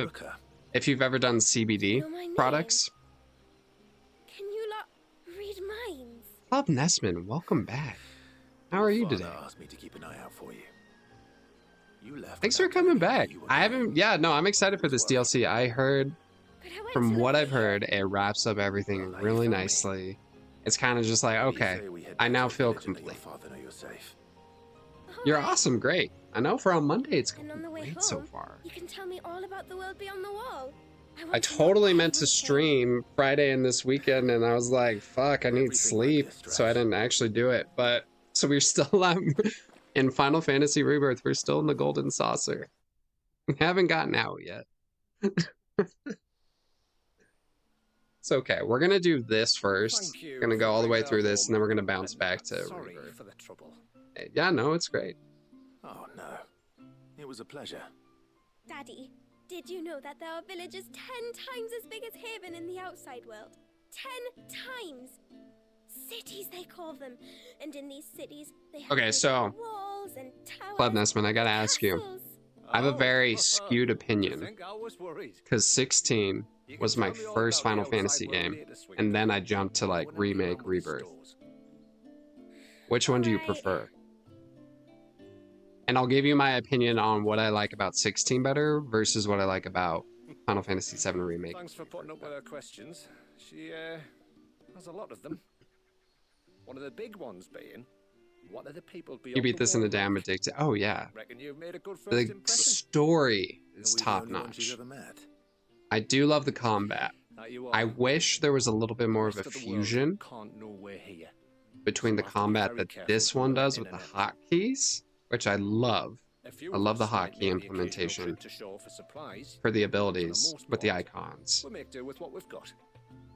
if you've ever done CBD products. Can you lot read minds? Bob Nessman, welcome back. How are you today? Asked me to keep an eye out for you. You left. Thanks for coming back. I haven't, yeah, no, I'm excited for this DLC. I heard, from what I've heard, it wraps up everything really nicely. It's kind of just like, okay, I now feel complete. You're awesome, great. I know for on Monday it's going great so far. You can tell me all about the world beyond the wall. I totally meant to stream Friday and this weekend, and I was like, fuck, I need sleep, so I didn't actually do it. But, so we're still in Final Fantasy Rebirth, we're still in the Golden Saucer. We haven't gotten out yet. It's okay. We're gonna do this first. We're gonna go all the way through this, and then we're gonna bounce back to sorry Rebirth. for the trouble. Yeah, no, it's great. Oh no. It was a pleasure. Daddy, did you know that there are villages 10 times as big as Haven in the outside world? 10 times! Cities, they call them. And in these cities, they have Okay, so walls and towers. Club Nestman, I gotta ask you. I have a very skewed opinion. Because 16 was my first Final Fantasy game, and then I jumped to like Remake, Rebirth. Which one do you prefer? And I'll give you my opinion on what I like about 16 better versus what I like about Final Fantasy 7 Remake. Thanks for putting up with her questions. She has a lot of them. One of the big ones being, what are the people beyond You beat this in a damn addicted. Oh yeah. Reckon you've made a good first The impression. story is top notch. I do love the combat. I wish there was a little bit more of a fusion between the combat that this one does with the hotkeys, which I love. I love the hotkey implementation for the abilities with the icons. We'll make do with what we've got.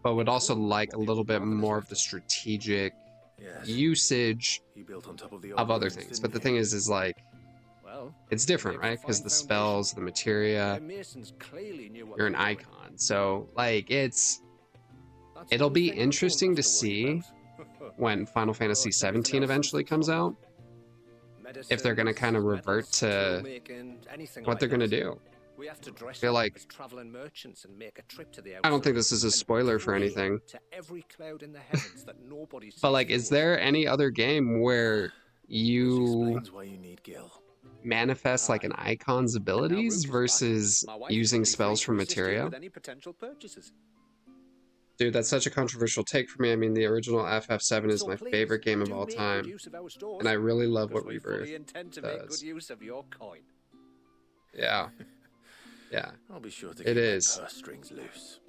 But would also like a little bit more of the strategic usage of other things. But the thing is like, it's different, right? Because the spells, the materia, you're an icon. So like it'll be interesting to see when Final Fantasy 17 eventually comes out, if they're going to kind of revert to what they're going to do. I feel like, I don't think this is a spoiler for anything, but like, is there any other game where you manifest like an icon's abilities versus using spells from materia? Dude, that's such a controversial take for me. I mean, the original FF7 is my favorite game of all time, and I really love what Rebirth does. Yeah. Yeah, I'll be sure to it keep is. my purse strings loose.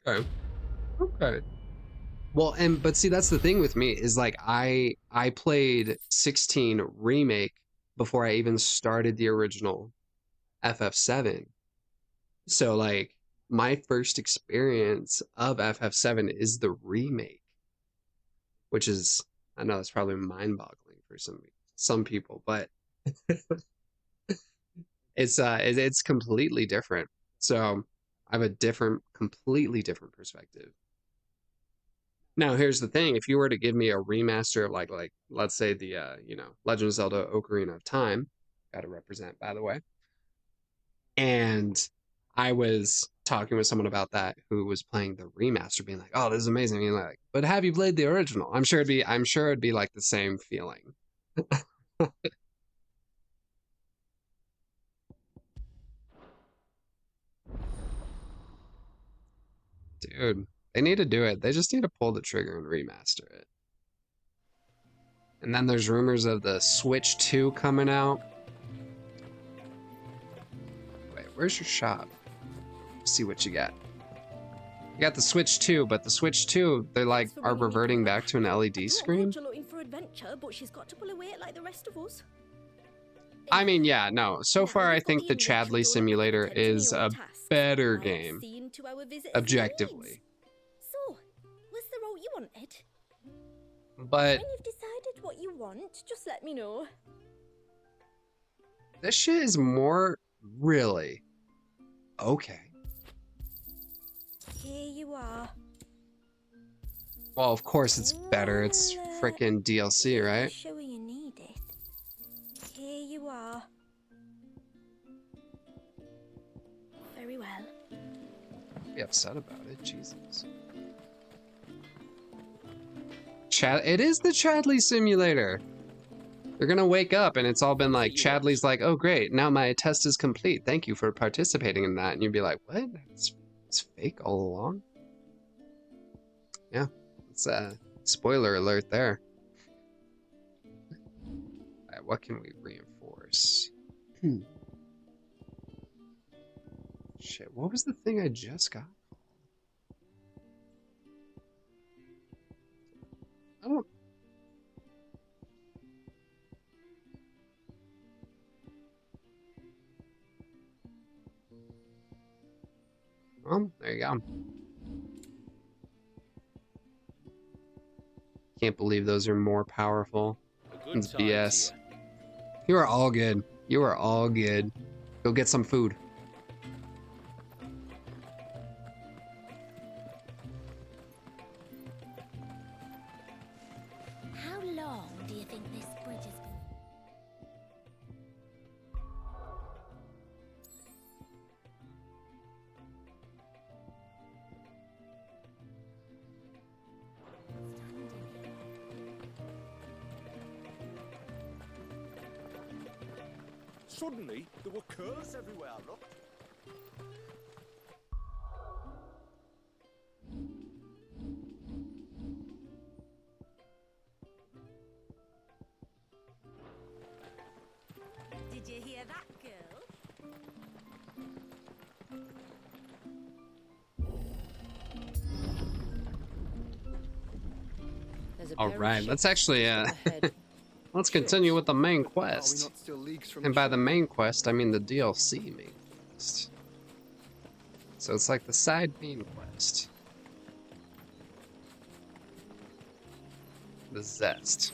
Okay. Okay. Well, but see, that's the thing with me is like I played 16 Remake before I even started the original FF7. So like my first experience of FF7 is the remake, which is, I know it's probably mind-boggling for some people, but it's completely different. So I have a completely different perspective. Now here's the thing: if you were to give me a remaster of like let's say the Legend of Zelda: Ocarina of Time, gotta represent by the way, and I was talking with someone about that who was playing the remaster, being like, "Oh, this is amazing," and like, "But have you played the original?" I'm sure it'd be like the same feeling. Dude, they need to do it. They just need to pull the trigger and remaster it. And then there's rumors of the Switch 2 coming out. Wait, where's your shop? Let's see what you got. You got the Switch 2, but the Switch 2, they like are reverting back to an LED screen. Looking for adventure, but she's got to pull away like the rest of us. I mean, yeah, no. So far, I think the Chadley Simulator is a better game, objectively. So, what's the role you wanted? But when you've decided what you want, just let me know. This shit is more really okay. Here you are. Well, of course it's better. It's freaking DLC, right? Sure you need it. Here you are. Very well. Be upset about it, Jesus. It is the Chadley Simulator. You're gonna wake up and it's all been like, Chadley's like, "Oh great, now my test is complete. Thank you for participating in that." And you'd be like, "What? It's fake all along?" Yeah, it's a spoiler alert there. Alright, what can we reinforce? Shit, what was the thing I just got? I don't... Oh, there you go. Can't believe those are more powerful. A good It's time to BS. you. You are all good. You are all good. Go get some food. How long do you think this bridge is? Suddenly, there were curves everywhere, look. Did you hear that, girl? There's a All pair of right, ships let's actually just up ahead. let's continue with the main Are we quest. not still leagues from And the by the shore? main quest, I mean the DLC main quest. So it's like the side main quest. The Zest.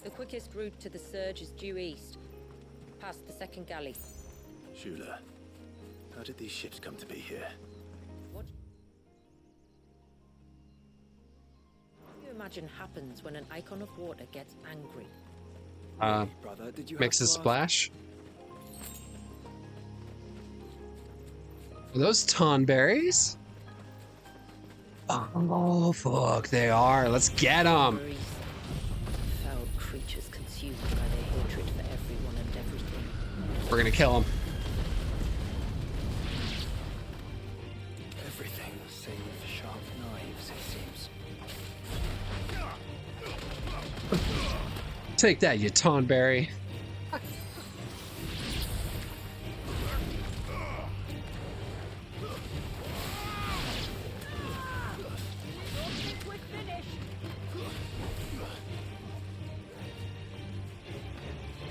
The quickest route to the surge is due east, past the second galley. Shula, how did these ships come to be here? What do you imagine happens when an icon of water gets angry? Brother, did you Makes a have to ask? splash. Are those tonberries? Oh, fuck, they are. Let's get them. Memories. Foul creatures consumed by their hatred for everyone and everything. We're gonna kill them. Everything save sharp knives, it seems. Take that, you tonberry.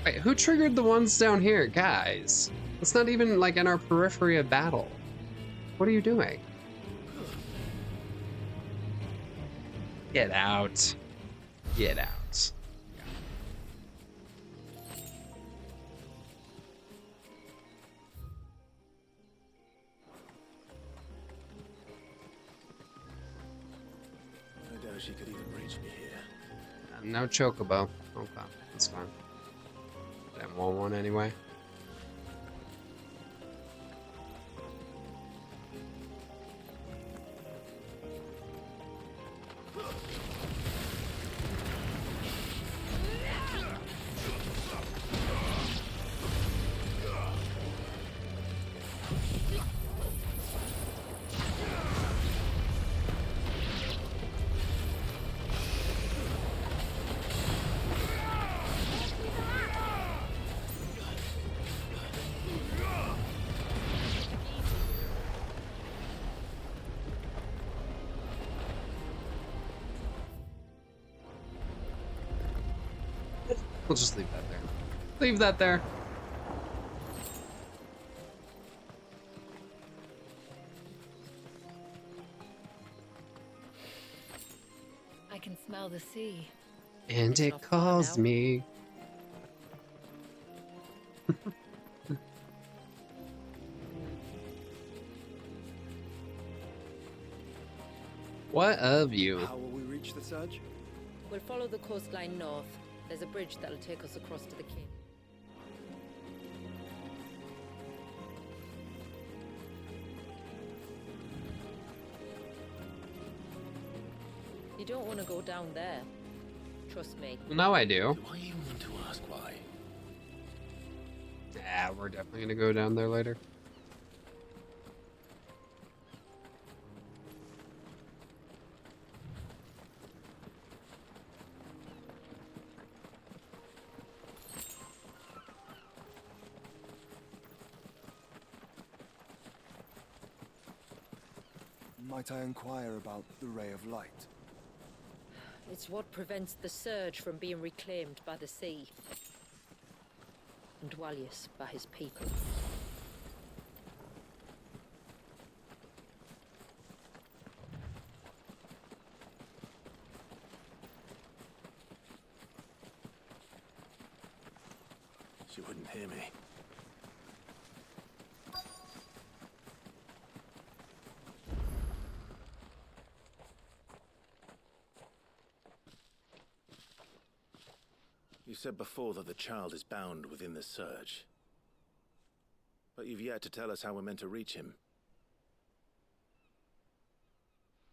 Wait, who triggered the ones down here? Guys, it's not even like in our periphery of battle. What are you doing? Get out. Get out. I doubt she could even reach me here. No chocobo. Okay, that's fine. Didn't want one anyway. We'll just leave that there. Leave that there. I can smell the sea. And It's it not far calls now. me. What of you? How will we reach the surge? We'll follow the coastline north. There's a bridge that'll take us across to the king. You don't want to go down there. Trust me. Well, now I do. Do I even want to ask why? Yeah, we're definitely gonna go down there later. might I inquire about the ray of light? It's what prevents the surge from being reclaimed by the sea. And Dwalius by his people. She wouldn't hear me. You said before that the child is bound within the surge. But you've yet to tell us how we're meant to reach him.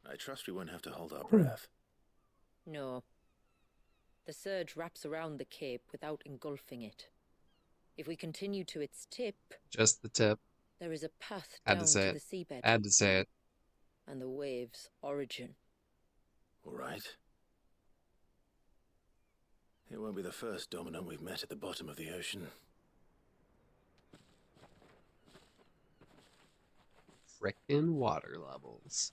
I trust we won't have to hold our breath. No. The surge wraps around the cape without engulfing it. If we continue to its tip... Just the tip. There is a path Had down to say to it. the seabed. Had to say it. And the wave's origin. All right. It won't be the first dominant we've met at the bottom of the ocean. Frickin' water levels.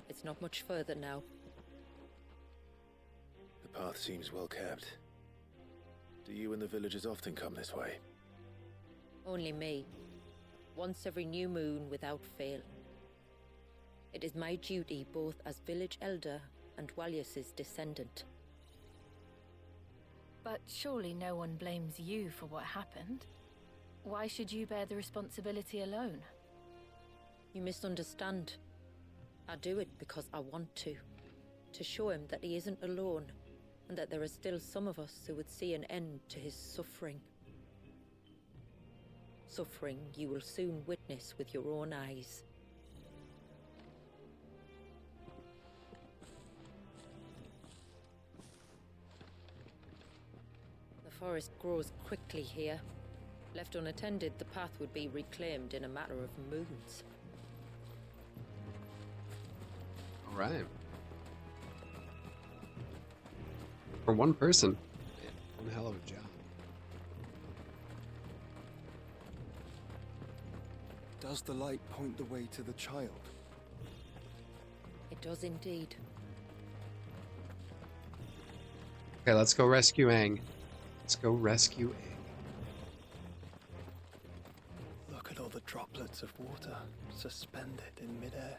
It's not much further now. The path seems well kept. Do you and the villagers often come this way? Only me. Once every new moon without fail. It is my duty both as village elder and Dwalius's descendant. But surely no one blames you for what happened. Why should you bear the responsibility alone? You misunderstand. I do it because I want to. To show him that he isn't alone, and that there are still some of us who would see an end to his suffering. Suffering you will soon witness with your own eyes. The forest grows quickly here. Left unattended, the path would be reclaimed in a matter of moons. All right. For one person. Man, one hell of a job. Does the light point the way to the child? It does indeed. Okay, let's go rescue Aang. Let's go rescue Aang. Look at all the droplets of water suspended in midair.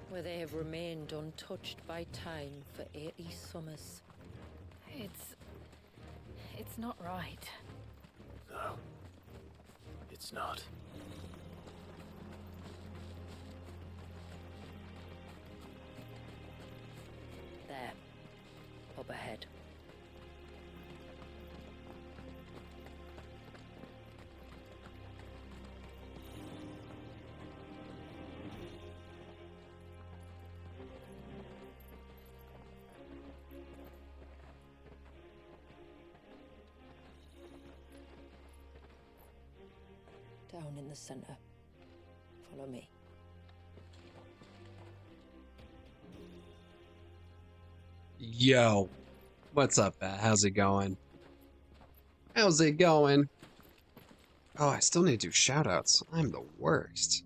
Where they have remained untouched by time for 80 summers. It's not right. No, it's not. There. Up ahead. Down in the center. Follow me. Yo. What's up, Bat? How's it going? How's it going? Oh, I still need to do shoutouts. I'm the worst.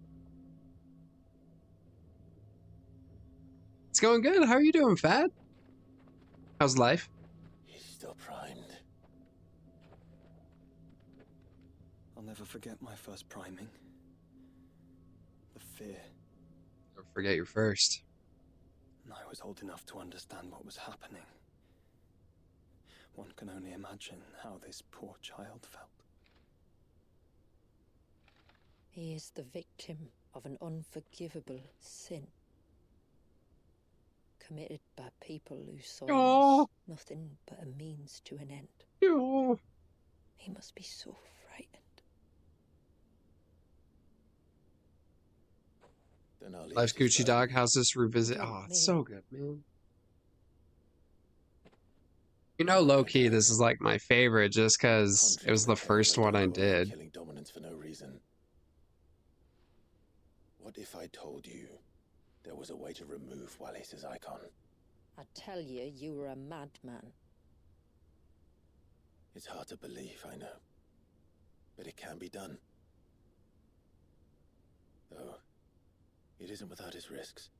It's going good. How are you doing, Fat? How's life? He's still primed. I'll never forget my first priming. The fear. Never forget your first. And I was old enough to understand what was happening. One can only imagine how this poor child felt. He is the victim of an unforgivable sin. committed by people who saw Oh. him as nothing but a means to an end. Oh. He must be so frightened. Then I'll leave Life's this Gucci burden. Dog Houses Revisit. Don't Oh, it's me. so good, man. You know, low key, this is like my favorite just because it was the first one I did. Killing dominance for no reason. What if I told you there was a way to remove Wallace's icon? I tell you, you were a madman. It's hard to believe, I know. But it can be done. Though, it isn't without its risks.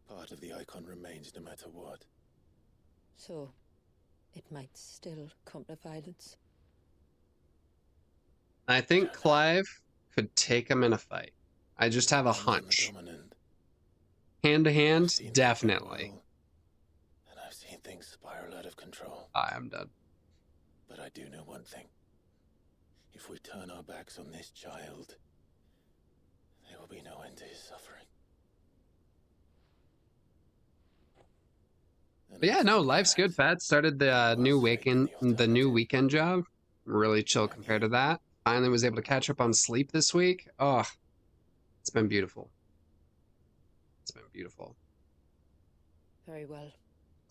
Part of the icon remains no matter what. So, it might still come to violence. I think Clive could take him in a fight. I just have a hunch. Hand to hand, definitely. And I've seen things spiral out of control. I'm done. But I do know one thing. If we turn our backs on this child, there will be no end to his suffering. But yeah, no, life's good. Fat started the new weekend job. Really chill compared to that. Finally was able to catch up on sleep this week. Oh, it's been beautiful. It's been beautiful. Very well.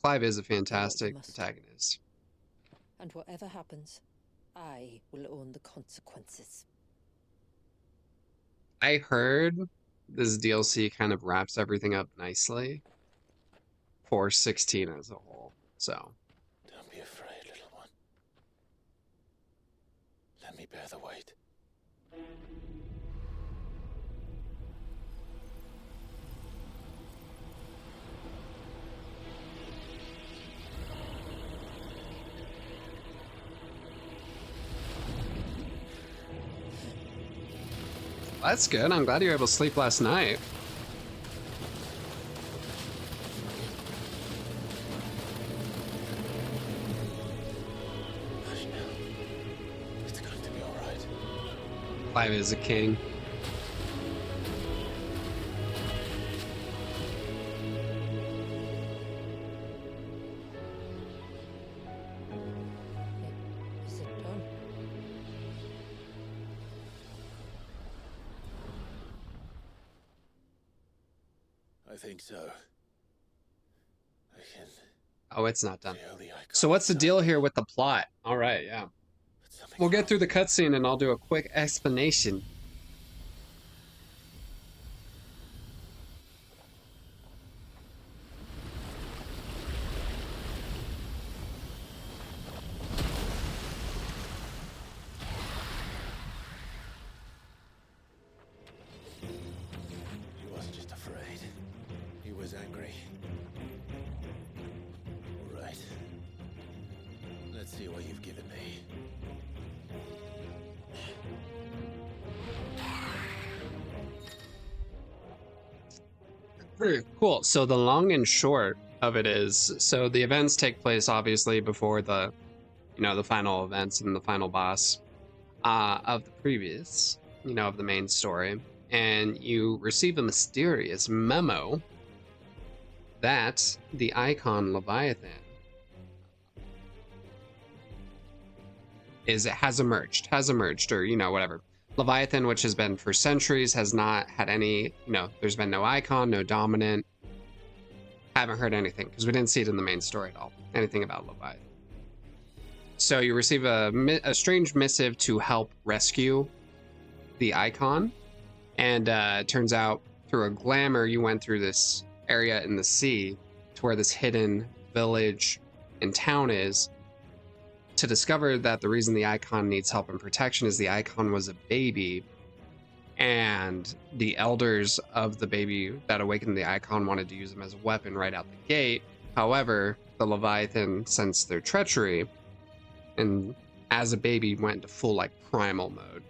Clive is a fantastic protagonist. And whatever happens, I will own the consequences. I heard this DLC kind of wraps everything up nicely for 16 as a whole. So Don't be afraid, little one. Let me bear the weight. that's good. I'm glad you were able to sleep last night. Hush now. It's going to be all right. Clive is a king. Is it done? I think so. I can Oh, it's not done. feel the icon. So what's the deal here with the plot? All right, yeah. We'll get through the cutscene and I'll do a quick explanation. He wasn't just afraid. He was angry. All right. Let's see what you've given me. Cool. So the long and short of it is, so the events take place obviously before the, the final events and the final boss of the previous, of the main story, and you receive a mysterious memo that the icon Leviathan has emerged, or whatever. Leviathan, which has been for centuries, has not had any, there's been no icon, no dominant. Haven't heard anything because we didn't see it in the main story at all. Anything about Leviathan. So you receive a strange missive to help rescue the icon, and it turns out through a glamour you went through this area in the sea to where this hidden village and town is, to discover that the reason the icon needs help and protection is the icon was a baby, and the elders of the baby that awakened the icon wanted to use him as a weapon right out the gate. However, the Leviathan sensed their treachery, and as a baby went into full primal mode.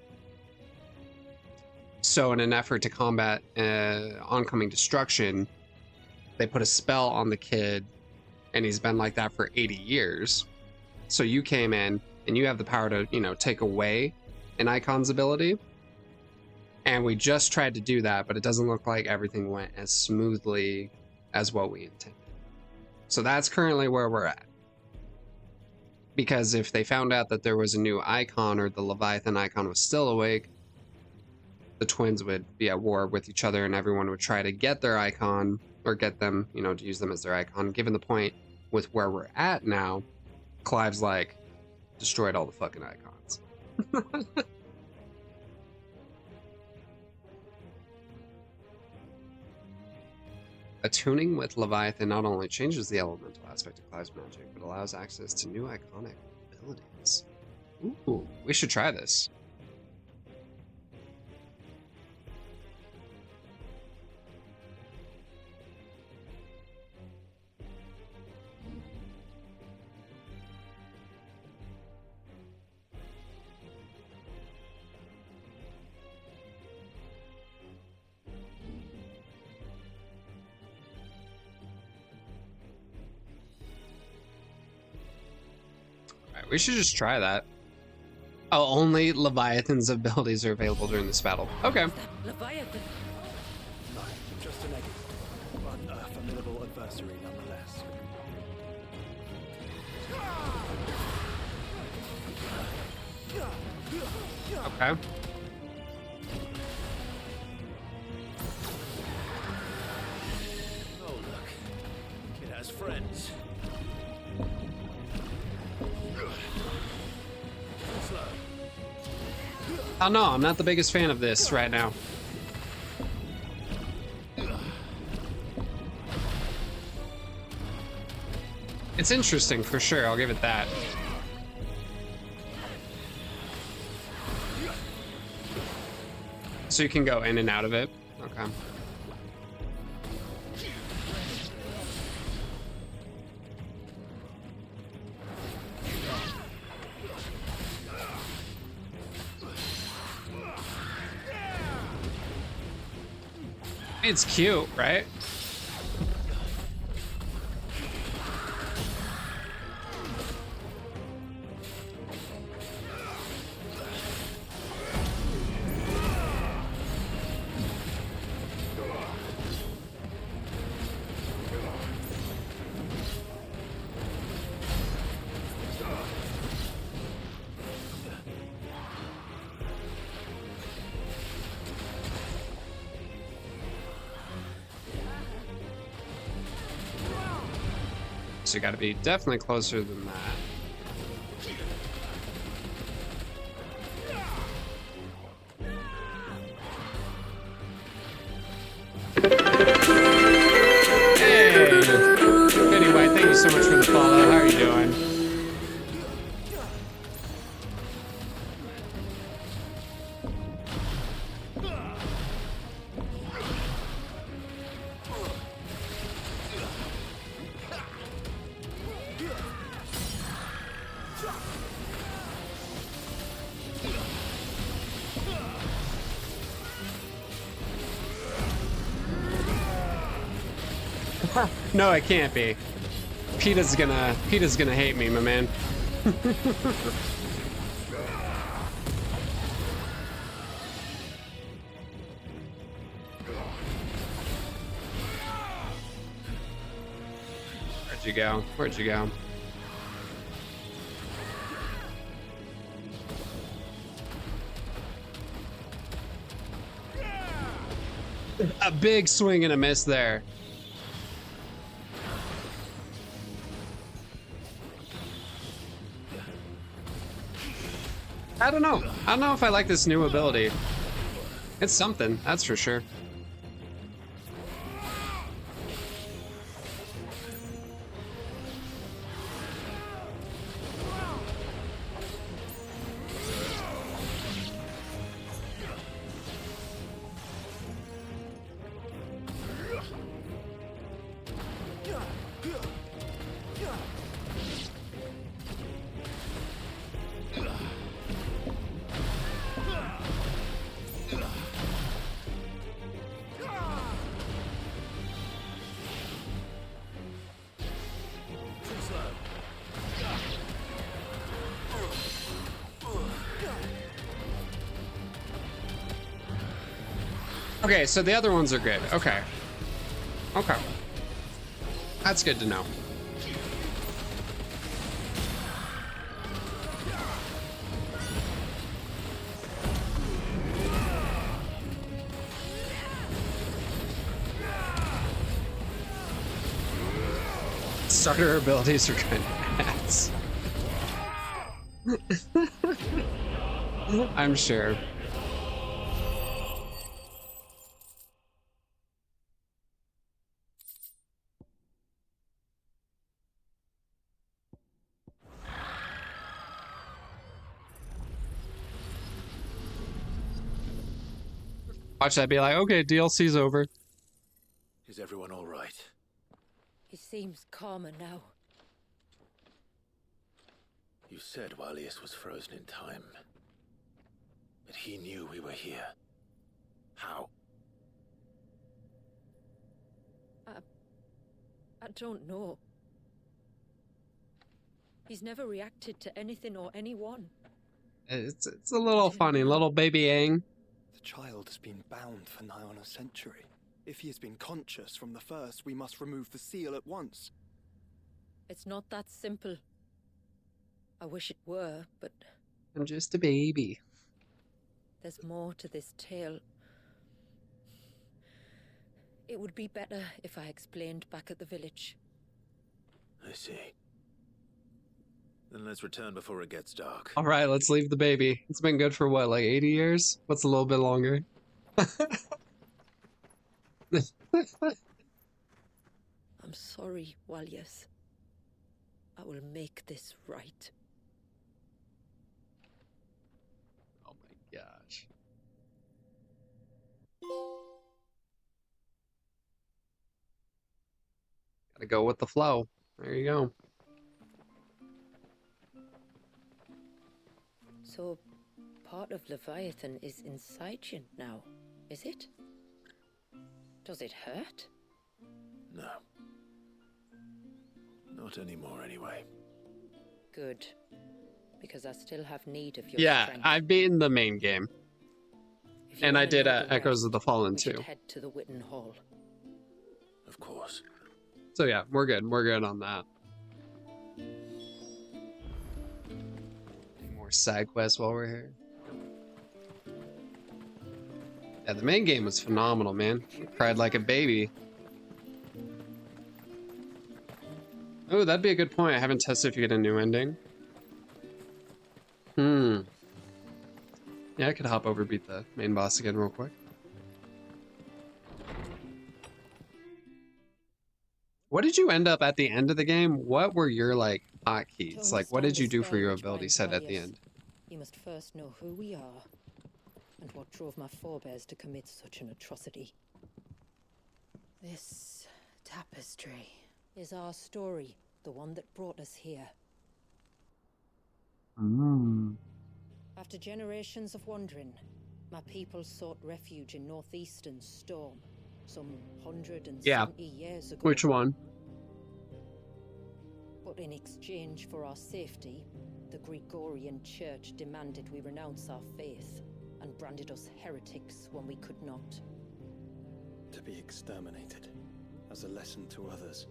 So in an effort to combat oncoming destruction, they put a spell on the kid, and he's been like that for 80 years. So you came in and you have the power to, take away an icon's ability. And we just tried to do that, but it doesn't look like everything went as smoothly as what we intended. So that's currently where we're at. Because if they found out that there was a new icon or the Leviathan icon was still awake, the twins would be at war with each other and everyone would try to get their icon or get them, you know, to use them as their icon. Given the point with where we're at now, Clive's like, destroyed all the fucking icons. Attuning with Leviathan not only changes the elemental aspect of Clive's magic, but allows access to new iconic abilities. Ooh, we should try this. We should just try that. Oh, only Leviathan's abilities are available during this battle. Okay. Leviathan. No, just a negative, but a formidable adversary nonetheless. Okay. Oh, look. It has friends. Oh no, I'm not the biggest fan of this right now. It's interesting for sure, I'll give it that. So you can go in and out of it? Okay. It's cute, right? So you gotta be definitely closer than that. Hey! Goody White, thank you so much for the follow. How are you doing? No, it can't be. PETA's gonna hate me, my man. Where'd you go? Where'd you go? A big swing and a miss there. I don't know. I don't know if I like this new ability. It's something, that's for sure. Okay, so the other ones are good. Okay. Okay. That's good to know. Starter abilities are kind of ass. I'm sure. Watch that be like, okay, DLC's over. Is everyone all right? He seems calmer now. You said Walius was frozen in time. But he knew we were here. How? I don't know. He's never reacted to anything or anyone. It's a little funny, little baby Aang. The child has been bound for nigh on a century. If he has been conscious from the first, we must remove the seal at once. It's not that simple. I wish it were, but... I'm just a baby. There's more to this tale. It would be better if I explained back at the village. I see. Then let's return before it gets dark. All right, let's leave the baby. It's been good for what, like 80 years? What's a little bit longer? I'm sorry, Walius. I will make this right. Oh my gosh. Gotta go with the flow. There you go. So, part of Leviathan is inside you now, is it? Does it hurt? No. Not anymore, anyway. Good. Because I still have need of your Yeah, strength. I've beaten the main game. And I did Echoes of the Fallen too. Head to the Witten Hall. Of course. So yeah, we're good. We're good on that. Any more side quests while we're here? Yeah, the main game was phenomenal, man. I cried like a baby. Oh, that'd be a good point. I haven't tested if you get a new ending. Yeah, I could hop over, beat the main boss again real quick. What did you end up at the end of the game? What were your, like, hotkeys? Like, what did you do for your ability set at the end? You must first know who we are, and what drove my forebears to commit such an atrocity. This tapestry is our story, the one that brought us here. After generations of wandering, my people sought refuge in northeastern Storm, some 170 years ago. Which one? But in exchange for our safety, the Gregorian Church demanded we renounce our faith and branded us heretics when we could not. To be exterminated, as a lesson to others.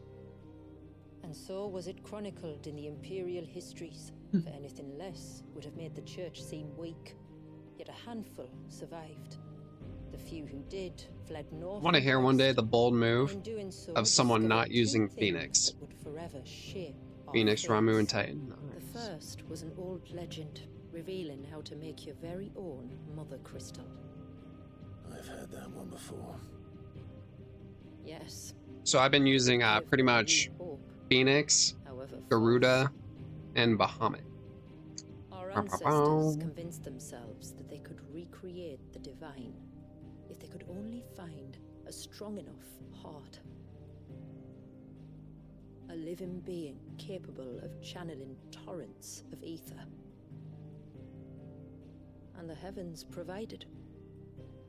And so was it chronicled in the imperial histories. For anything less would have made the church seem weak. Yet a handful survived. The few who did fled north. I want to hear one day the bold move so of someone not using Phoenix. Would forever shape Phoenix, Ramu, and Titan. Nice. The first was an old legend revealing how to make your very own mother crystal. I've heard that one before. Yes. So I've been using pretty much Phoenix, Garuda, and Bahamut. Our ancestors convinced themselves that they could recreate the divine if they could only find a strong enough heart. A living being capable of channeling torrents of ether. And the heavens provided.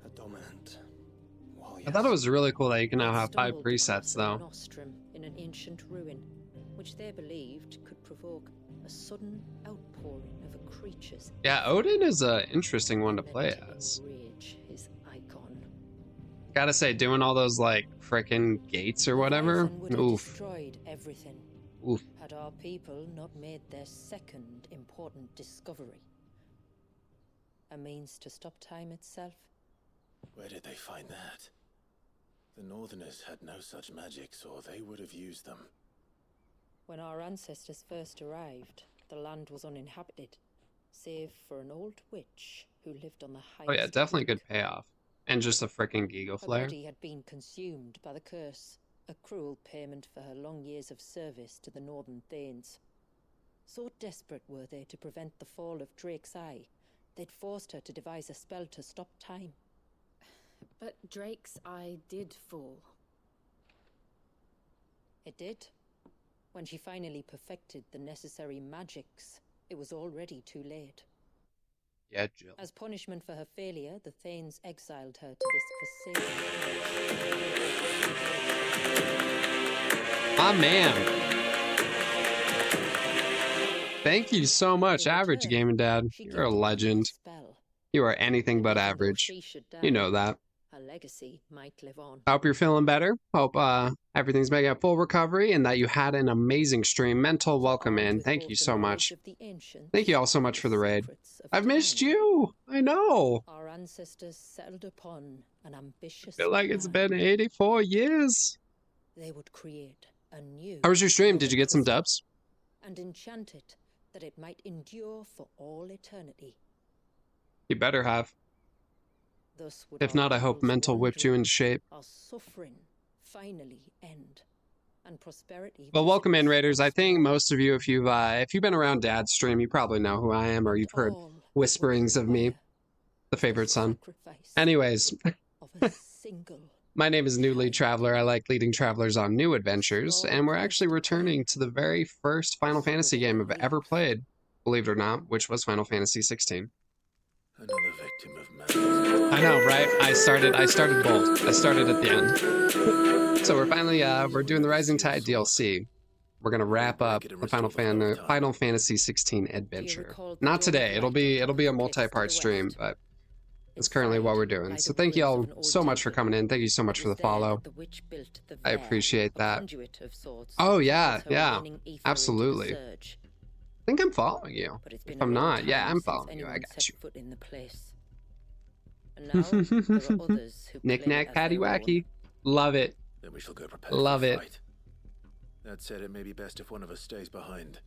A dominant. Well, yes. I thought it was really cool that you can now have 5 presets, though. Nostrum in an ancient ruin, which they believed could provoke a sudden outpouring of a creature's. Yeah, Odin is an interesting one to play as. Rage, his icon. Gotta say, doing all those like frickin' gates or whatever. Leviathan would have Oof. destroyed everything. Oof. Had our people not made their second important discovery. A means to stop time itself. Where did they find that? The Northerners had no such magics, or they would have used them. When our ancestors first arrived, the land was uninhabited, save for an old witch who lived on the highest Oh yeah, definitely peak. good payoff. And just a frickin' Giga Her flare. body had been consumed by the curse, a cruel payment for her long years of service to the Northern Thanes. So desperate were they to prevent the fall of Drake's Eye, they'd forced her to devise a spell to stop time. But Drake's Eye did fall. It did. When she finally perfected the necessary magics, it was already too late. Yeah, Jill. As punishment for her failure, the Thanes exiled her to this forsaken place. Ah, man. Thank you so much, Average Gaming Dad. You're a legend. You are anything but average. You know that. Her legacy might live on. I hope you're feeling better. Hope everything's making a full recovery and that you had an amazing stream. Mental, welcome in. Thank you so much. Thank you all so much for the raid. I've missed you. I know. Our ancestors settled upon an ambitious I feel like it's been 84 years. They would create a new. How was your stream? Did you get some dubs? And enchant it that it might endure for all eternity. You better have. Thus would if not, I hope Mental whipped you into shape. Our suffering finally end, and prosperity. Well, welcome in, Raiders. I think most of you, if you've been around Dad's stream, you probably know who I am, or you've heard whisperings of me, the favorite son. Anyways, my name is New Lead Traveler. I like leading travelers on new adventures, and we're actually returning to the very first Final Fantasy game I've ever played, believe it or not, which was Final Fantasy XVI. Another victim of madness. I know, right? I started bold. I started at the end. So we're finally we're doing the Rising Tide DLC. We're gonna wrap up the Final Fantasy XVI adventure. Not today. It'll be a multi-part stream, but that's currently what we're doing. So thank you all so much for coming in. Thank you so much for the follow. I appreciate that. Oh yeah, yeah, absolutely. I think I'm following you. If I'm not, yeah, I'm following you. I got you. Knick knack, patty wacky. Love it. Then we shall go prepared. Love it. Fight. That said, it may be best if one of us stays behind.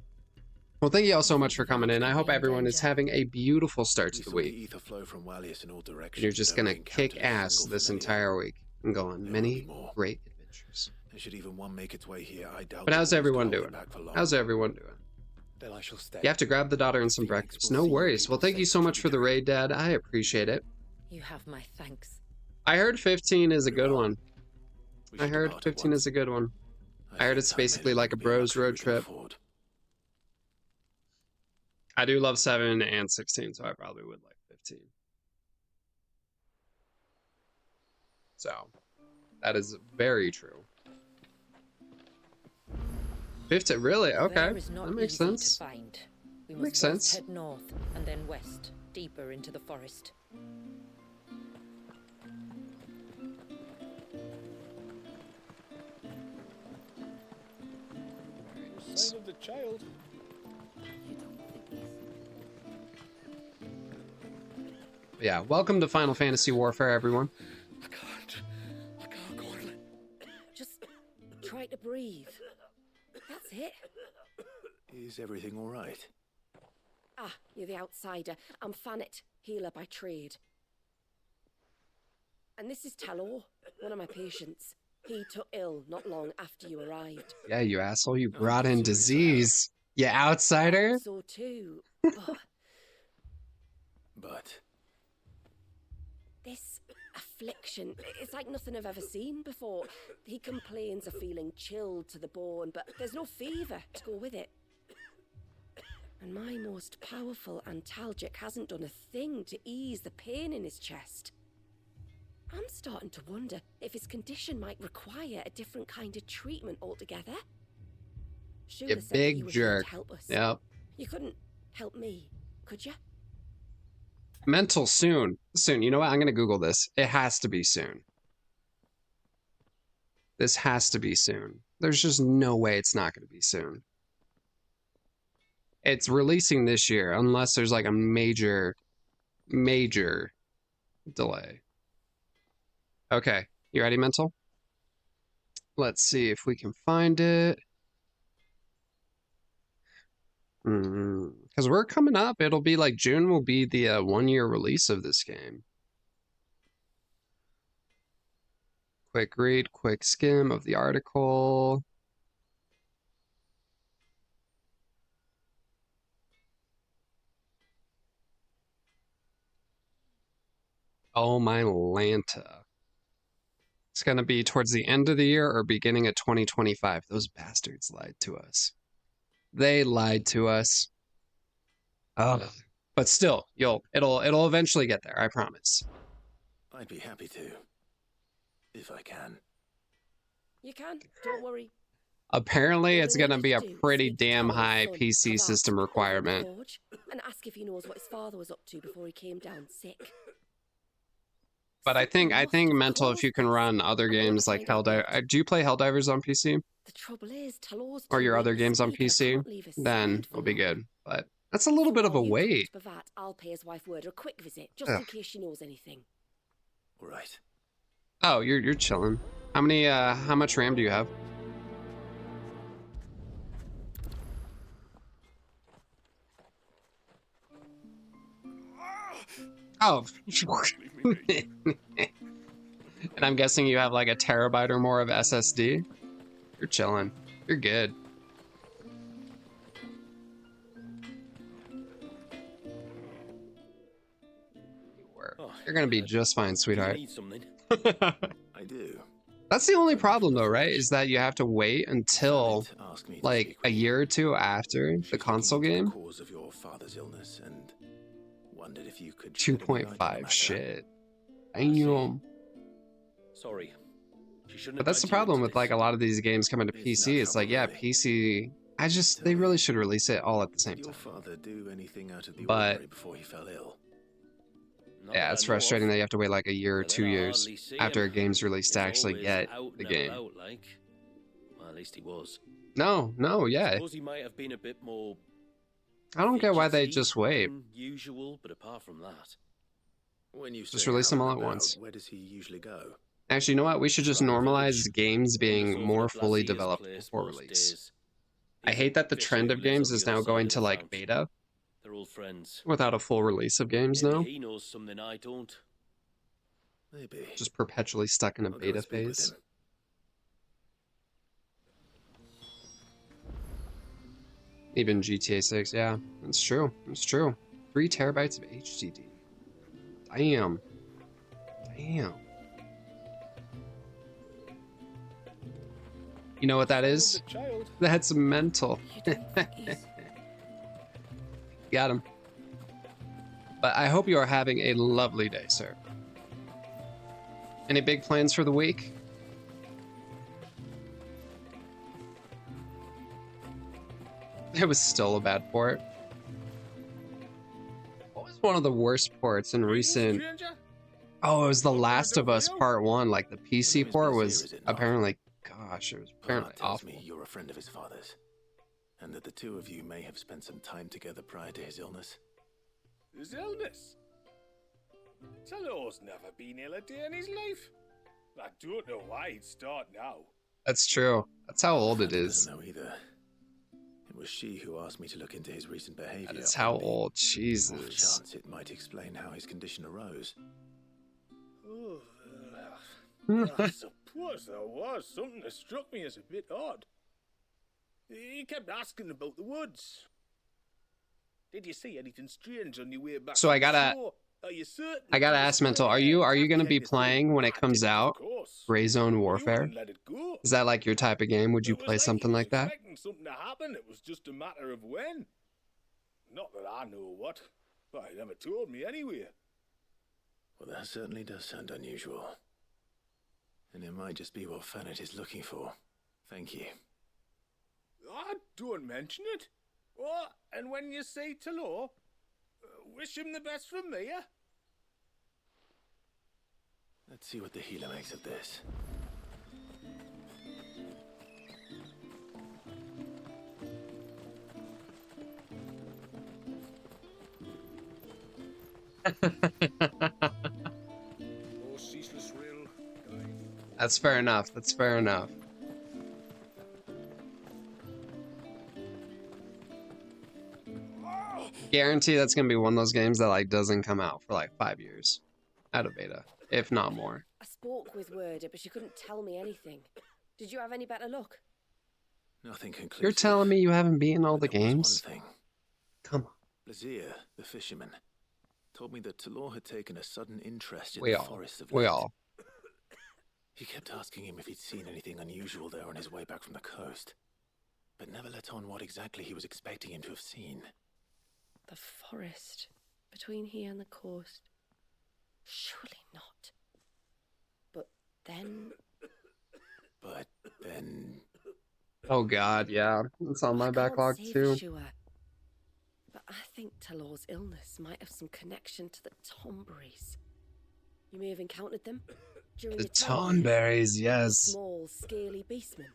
Well, thank you all so much for coming in. I hope everyone is having a beautiful start to the week. Ether flow from Wallius in all directions. And you're just gonna kick ass this entire week and go on many great adventures. And should even one make its way here, I doubt. But how's everyone doing? How's everyone doing? Then I shall stay. You have to grab the daughter and some breakfast. No worries. Well, thank you so much for the raid, Dad. I appreciate it. You have my thanks. I heard 15 is a good one. I heard 15 is a good one. I heard it's basically like a bros road trip. I do love 7 and 16, so I probably would like 15. So, that is very true. 15, really? Okay, that makes sense. Makes sense. Head north and then west, deeper into the forest. Sign of the child. Yeah, welcome to Final Fantasy Warfare, everyone. I can't go on. Just try to breathe. That's it. Is everything all right? Ah, you're the outsider. I'm Fannet, healer by trade. And this is Talor, one of my patients. He took ill not long after you arrived. Yeah, you asshole, you brought in disease. You outsider? So too. But this affliction, it's like nothing I've ever seen before. He complains of feeling chilled to the bone, but there's no fever to go with it. And my most powerful antalgic hasn't done a thing to ease the pain in his chest. I'm starting to wonder if his condition might require a different kind of treatment altogether. You big jerk. Help us. Yep. You couldn't help me, could you? Mental soon. Soon. You know what? I'm going to Google this. It has to be soon. This has to be soon. There's just no way it's not going to be soon. It's releasing this year, unless there's like a major delay. Okay, you ready, Mental? Let's see if we can find it. Because we're coming up. It'll be like June will be the 1-year release of this game. Quick read, quick skim of the article. Oh my Lanta. It's going to be towards the end of the year or beginning of 2025. Those bastards lied to us. They lied to us. Oh, but still, it'll eventually get there, I promise. I'd be happy to. If I can. You can, don't worry. Apparently, it's going to be a Do is pretty speak to damn Talon's high son, PC Havat, system over at the requirement. forge, and ask if he knows what his father was up to before he came down sick. But I think Mental, if you can run other I'm gonna games like find out Helldivers, do you play Helldivers on PC? The trouble is, Talos Or your too other weak to games on speak, and I PC? can't leave his Then side for it'll be long. good. But that's a little bit of a While you talk wait. to Bavat, I'll pay his wife word a quick visit, just in case she knows anything. All right. Oh, you're chilling. How much RAM do you have? Oh. And I'm guessing you have like a terabyte or more of SSD? You're chilling. You're good. You're gonna be just fine, sweetheart. You need something? I do. That's the only problem though, right? Is that you have to wait until like a year or two after the console game. Cause of your father's illness and wondered if you could 2.5 shit. Damn. Sorry. She shouldn't But that's the problem with like a lot of these games coming to PC. It's like, yeah, PC. They really should release it all at the same time. Did your father do anything out of the But ordinary before he fell ill? yeah, it's frustrating that you have to wait like a year or 2 years after a game's released to actually get the game. Well, at least he was. No, yeah. Suppose he might have been a bit more I don't get why they fidgety just wait. than usual, but apart from that, When you Just say release them all at out and once. about, where does he usually go? Actually, you know what? We should just normalize games being over more to fully Blasia's developed place before most release. days. I hate that the trend of games is now going to like beta They're old friends. without a full release of games Maybe now. he knows something I don't. Maybe. Just perpetually stuck in a I'll go beta and speak with phase. him. Even GTA 6, yeah, it's true. It's true. 3 terabytes of HDD. Damn. Damn. You know what that is? That's mental. Got him. But I hope you are having a lovely day, sir. Any big plans for the week? It was still a bad port. What was one of the worst ports in recent... Oh, it was The Last of Us Part 1. Like, the PC port was apparently... Gosh, it was apparently awful. Me you're a friend of his father's, and that the two of you may have spent some time together prior to his illness. His illness? Talor's never been ill a day in his life. I don't know why he'd start now. That's true. That's how old it Father is. doesn't know either. It was she who asked me to look into his recent behavior. That's how old. Off Jesus. chance it might explain how his condition arose. Oh, I suppose there was something that struck me as a bit odd. He kept asking about the woods. Did you see anything strange on your way back? So I gotta ask Mental, are you gonna be playing when it comes out Gray Zone Warfare? Is that like your type of game? Would you play something like that? Expecting something to happen. It was just a matter of when. Not that I know what, but he never told me anyway. Well, that certainly does sound unusual. And it might just be what Fanet is looking for. Thank you. Don't mention it. Oh, and when you say Talor, wish him the best from me, yeah? Let's see what the healer makes of this. That's fair enough. That's fair enough. Guarantee that's gonna be one of those games that like doesn't come out for like 5 years out of beta, if not more. I spoke with Werder, but she couldn't tell me anything. Did you have any better luck? Nothing conclusive. You're telling me you haven't beaten all the But there was games? one thing. Come on. Lazir, the fisherman, told me that Talor had taken a sudden interest in We the all. forest of We late. all. He kept asking him if he'd seen anything unusual there on his way back from the coast, but never let on what exactly he was expecting him to have seen. The forest between here and the coast. Surely not. But then. Oh god, yeah. It's on my backlog Can't say too. for sure, but I think Talor's illness might have some connection to the Tomberries. You may have encountered them during The your time. Tonberries, The yes. small, scaly beastmen.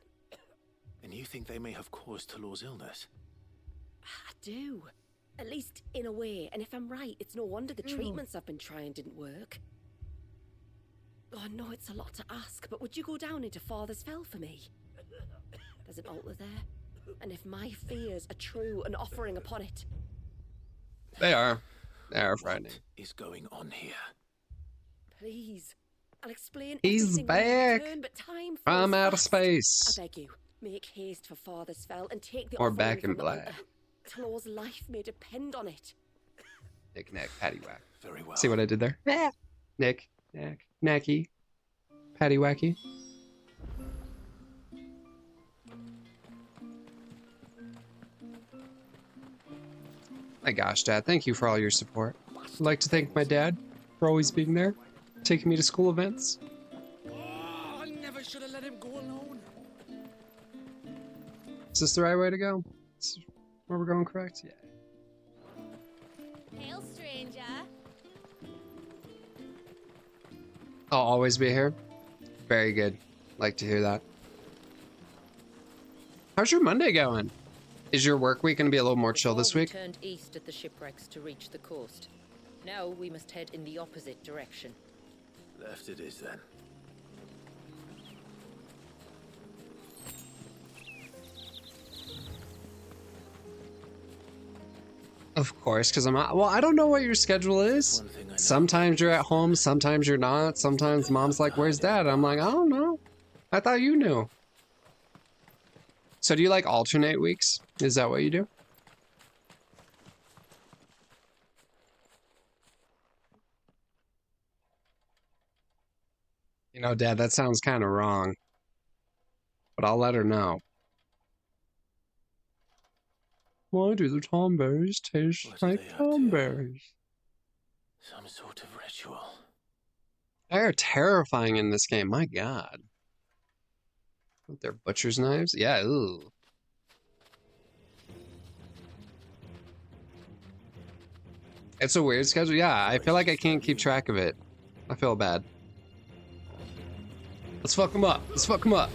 And you think they may have caused Talor's illness? I do. At least in a way. And if I'm right, it's no wonder the treatments I've been trying didn't work. Oh, I know it's a lot to ask, but would you go down into Father's Fell for me? There's an altar there. And if my fears are true, an offering upon it. They are. They are frightening. What is going on here? Please. I'll explain He's everything when we back return, but time from flies outer fast. space. I beg you, make haste for Father's Fell and take the Or offering back in from the black. altar. Talor's life may depend on it. Nick, nack, paddywhack. Very well. See what I did there? Nick, nack, knacky, paddywhacky. My gosh, Dad, thank you for all your support. I'd like to thank my dad for always being there, taking me to school events. Oh, I never should have let him go alone. Is this the right way to go? Is this where we're going correct? Yeah. Hail, stranger. I'll always be here. Very good. Like to hear that. How's your Monday going? Is your work week going to be a little more chill this Before we week? turned east at the shipwrecks to reach the coast. Now we must head in the opposite direction. Left it is then. Of course, because I'm not. Well, I don't know what your schedule is. Sometimes you're at home, sometimes you're not. Sometimes mom's like, "Where's Dad?" I'm like, "I don't know. I thought you knew." So do you like alternate weeks? Is that what you do? You know, Dad, that sounds kind of wrong. But I'll let her know. Why do the Tomberries taste What do like they have to- Tomberries? Some sort of ritual. They are terrifying in this game, my god. With their butcher's knives? Yeah, ooh. It's a weird schedule. Yeah, I feel like I can't keep track of it. I feel bad. Let's fuck them up. Let's fuck them up.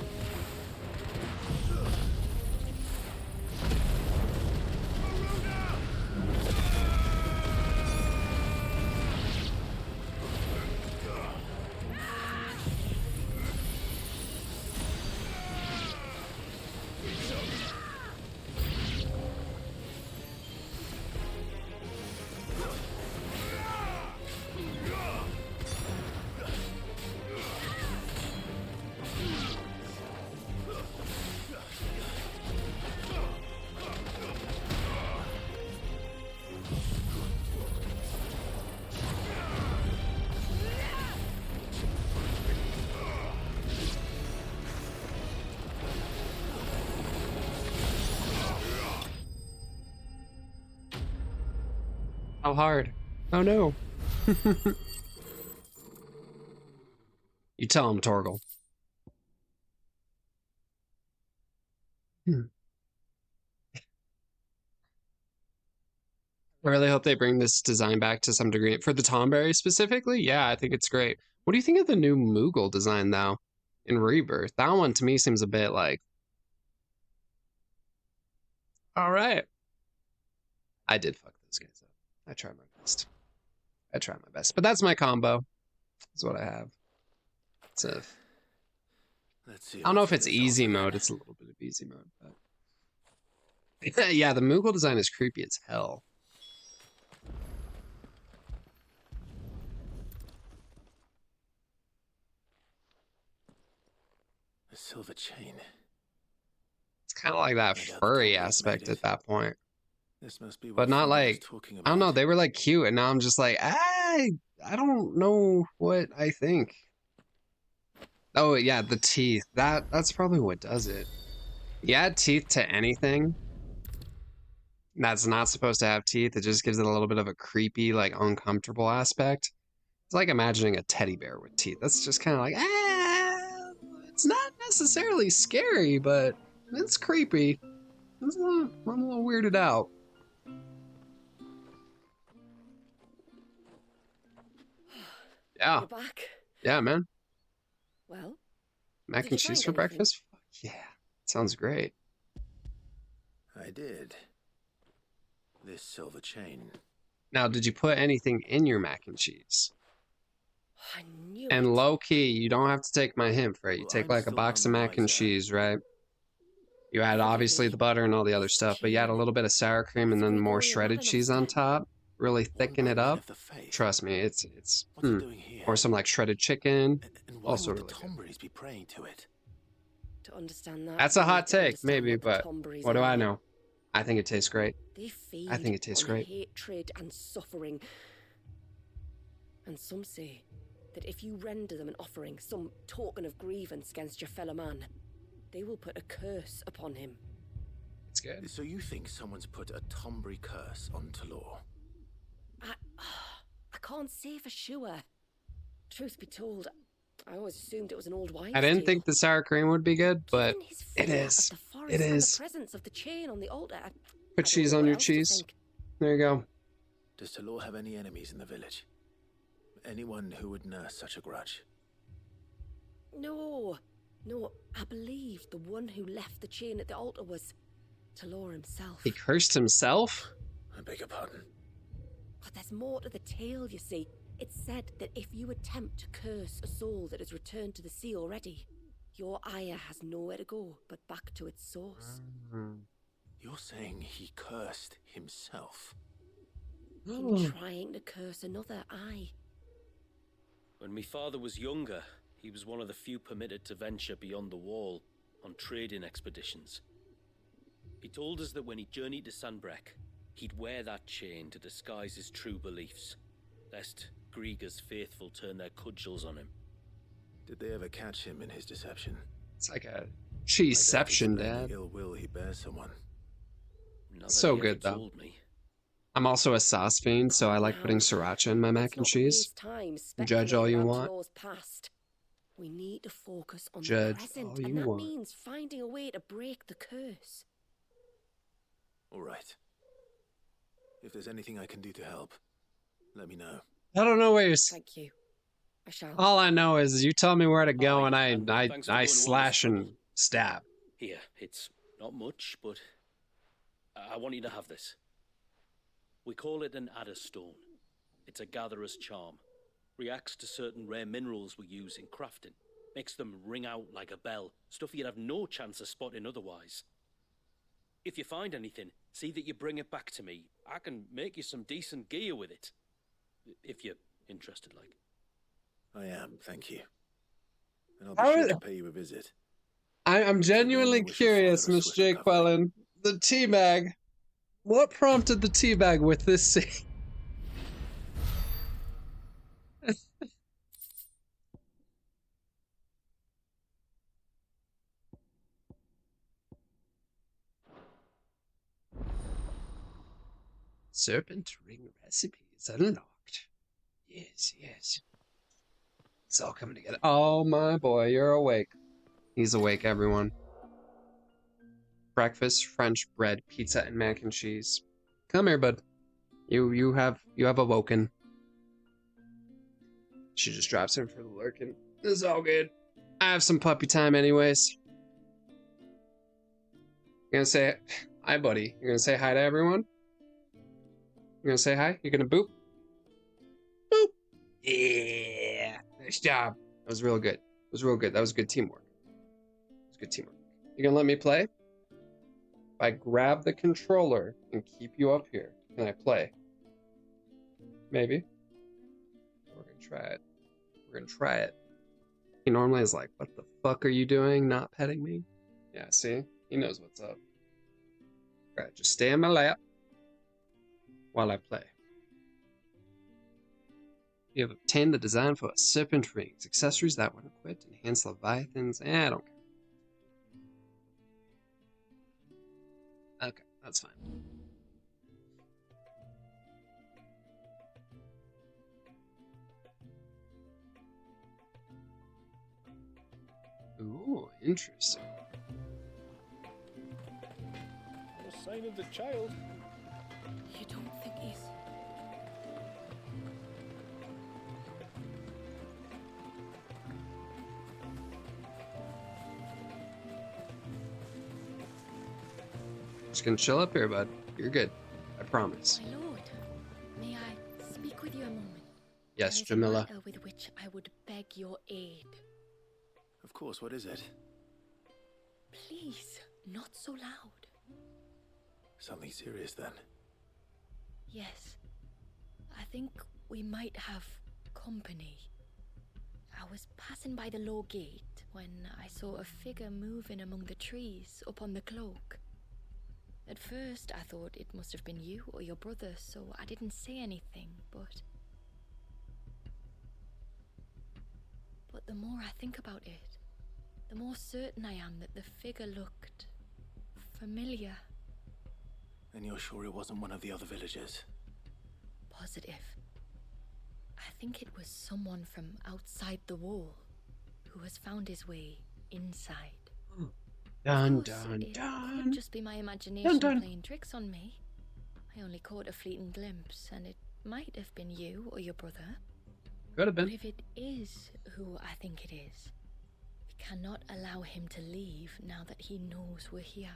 How hard? Oh no. You tell him, Torgal. I really hope they bring this design back to some degree. For the Tomberry specifically, yeah, I think it's great. What do you think of the new Moogle design, though, in Rebirth? That one, to me, seems a bit like... All right. I did fuck those guys up. I tried my best. I try my best. But that's my combo. That's what I have. It's a... Let's see. I don't know if it's easy mode. It's a little bit of easy mode, but yeah, the Moogle design is creepy as hell. A silver chain. It's kind of like that furry aspect at that point. This must be what But not Fiona was like, talking I don't know, about. they were like cute, and now I'm just like, I don't know what I think. Oh yeah, the teeth. That's probably what does it. You add teeth to anything that's not supposed to have teeth, it just gives it a little bit of a creepy, like uncomfortable aspect. It's like imagining a teddy bear with teeth. That's just kind of like, it's not necessarily scary, but it's creepy. I'm a little weirded out. Yeah. You're back. Yeah, man. Well, Mac and cheese for breakfast? Fuck yeah. Sounds great. I did. This silver chain. Now, did you put anything in your mac and cheese? I knew And it. low key, you don't have to take my hint for it. You Well, take I'm like a still box of none the mac and wiser. cheese, right? You add Forgive obviously me. the butter and all the other This stuff, but you add a chain. little bit of sour cream and It's then gonna more go in your shredded Madam cheese on instead. top. Really Worn thicken by it men up. of the faith. Trust me, it's What's it doing here? or some like shredded chicken. And why Also would the really good. Tombries be praying to it? To understand that. That's a you hot need to take, understand maybe, what the but Tombries what do I are. know? I think it tastes great. They feed I think it tastes on great. hatred and suffering. And some say that if you render them an offering, some token of grievance against your fellow man, they will put a curse upon him. It's good. So you think someone's put a Tombry curse on Talor? I can't say for sure. Truth be told, I always assumed it was an old wives' I didn't tale. think the sour cream would be good, but Given his it fear is. of the forest It and is. the presence of the chain on the altar. I Put don't cheese know on what your else to cheese. think. There you go. Does Talor have any enemies in the village? Anyone who would nurse such a grudge? No, I believe the one who left the chain at the altar was Talor himself. He cursed himself? I beg your pardon. But there's more to the tale, you see. It's said that if you attempt to curse a soul that has returned to the sea already, your ire has nowhere to go but back to its source. You're saying he cursed himself? In trying to curse another, aye. When my father was younger, he was one of the few permitted to venture beyond the wall on trading expeditions. He told us that when he journeyed to Sanbreque, he'd wear that chain to disguise his true beliefs, lest Grieger's faithful turn their cudgels on him. Did they ever catch him in his deception? It's like a cheeseception, Dad. The ill will he bears someone. Not So that he ever good, though. told me. I'm also a sauce fiend, so I like putting sriracha in my mac and cheese. Judge all you want. Past. We need to focus on Judge the present, all you and that want. means finding a way to break the curse. All right. If there's anything I can do to help, let me know. I don't know where you're... Thank you. I shall. All I know is you tell me where to go, Aye, and and I thanks for going to all slash this and trouble. stab. Here, it's not much, but I want you to have this. We call it an adder stone. It's a gatherer's charm. Reacts to certain rare minerals we use in crafting. Makes them ring out like a bell. Stuff you'd have no chance of spotting otherwise. If you find anything, see that you bring it back to me. I can make you some decent gear with it. If you're interested, like. I am, thank you. And I'll be sure to pay you a visit. I'm genuinely curious, Miss J. Quellen. The teabag. What prompted the teabag with this scene? Serpent ring recipes unlocked. Yes, yes. It's all coming together. Oh my boy, you're awake. He's awake, everyone. Breakfast, French bread, pizza, and mac and cheese. Come here, bud. You have awoken. She just drops in for the lurking. It's all good. I have some puppy time anyways. You're gonna say hi, buddy. You're gonna say hi to everyone? You're gonna say hi? You're gonna boop? Yeah. Nice job. That was real good. It was real good. That was good teamwork. It was good teamwork. You gonna let me play? If I grab the controller and keep you up here, can I play? Maybe. We're gonna try it. We're gonna try it. He normally is like, what the fuck are you doing? Not petting me? Yeah, see? He knows what's up. Alright, just stay in my lap while I play. You have obtained the design for a serpent rings. Accessories that, when equipped, enhance Leviathans. I don't care. Okay, that's fine. Ooh, interesting. No sign of the child. You don't think he's... Just gonna chill up here, bud. You're good. I promise. My lord, may I speak with you a moment? Yes, There is Jamila. a matter with which I would beg your aid. Of course, what is it? Please, not so loud. Something serious then. Yes, I think we might have company. I was passing by the low gate when I saw a figure moving among the trees up on the cloak. At first, I thought it must have been you or your brother, so I didn't say anything, but the more I think about it, the more certain I am that the figure looked familiar. And you're sure it wasn't one of the other villagers? Positive. I think it was someone from outside the wall who has found his way inside. Dun, Of course, dun, it dun. could just be my imagination Dun, dun. playing tricks on me. I only caught a fleeting glimpse, and it might have been you or your brother. Could have But been. if it is who I think it is, we cannot allow him to leave now that he knows we're here.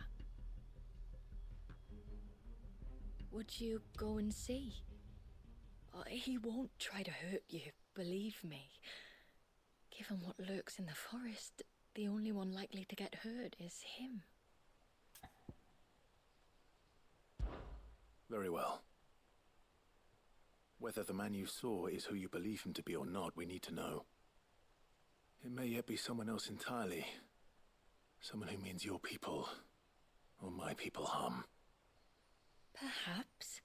Would you go and see? He won't try to hurt you, believe me. Given what lurks in the forest, the only one likely to get hurt is him. Very well. Whether the man you saw is who you believe him to be or not, we need to know. It may yet be someone else entirely. Someone who means your people, or my people, harm. Perhaps.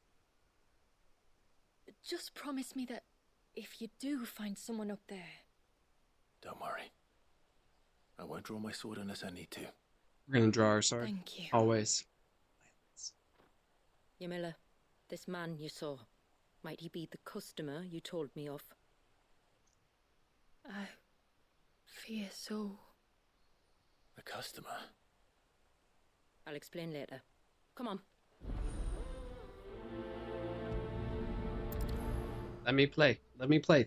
Just promise me that if you do find someone up there... Don't worry. I won't draw my sword unless I need to. We're gonna draw our sword. Thank you. Always. Yamila, this man you saw, might he be the customer you told me of? I fear so. The customer? I'll explain later. Come on. Let me play. Let me play.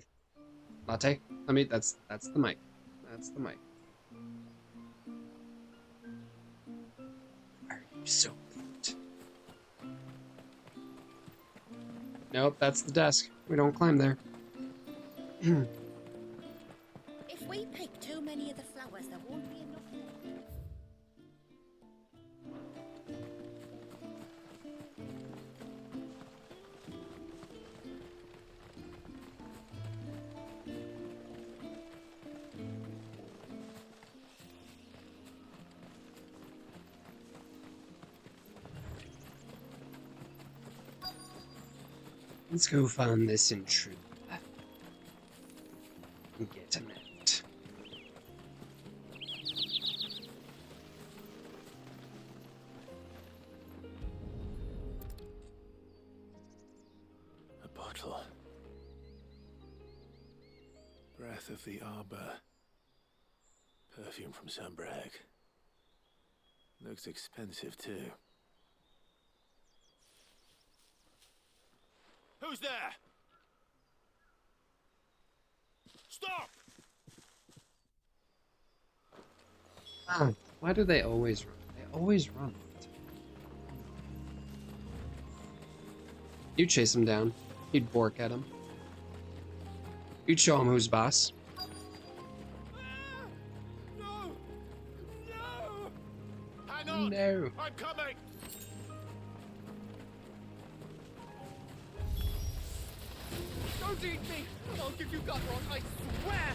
Latte. Let me. That's the mic. That's the mic. Are you so cute? Nope, that's the desk. We don't climb there. If we pick too many of the flowers, there won't be enough left. Let's go find this intruder. And get him out. A bottle. Breath of the Arbor. Perfume from Sunbrag. Looks expensive too. Who's there? Stop! Ah, why do they always run? They always run. You chase him down. You'd bork at him. You'd show him who's boss. No! No! Hang on! No. I'm coming! Don't eat me! I'll give you gut rot, I swear!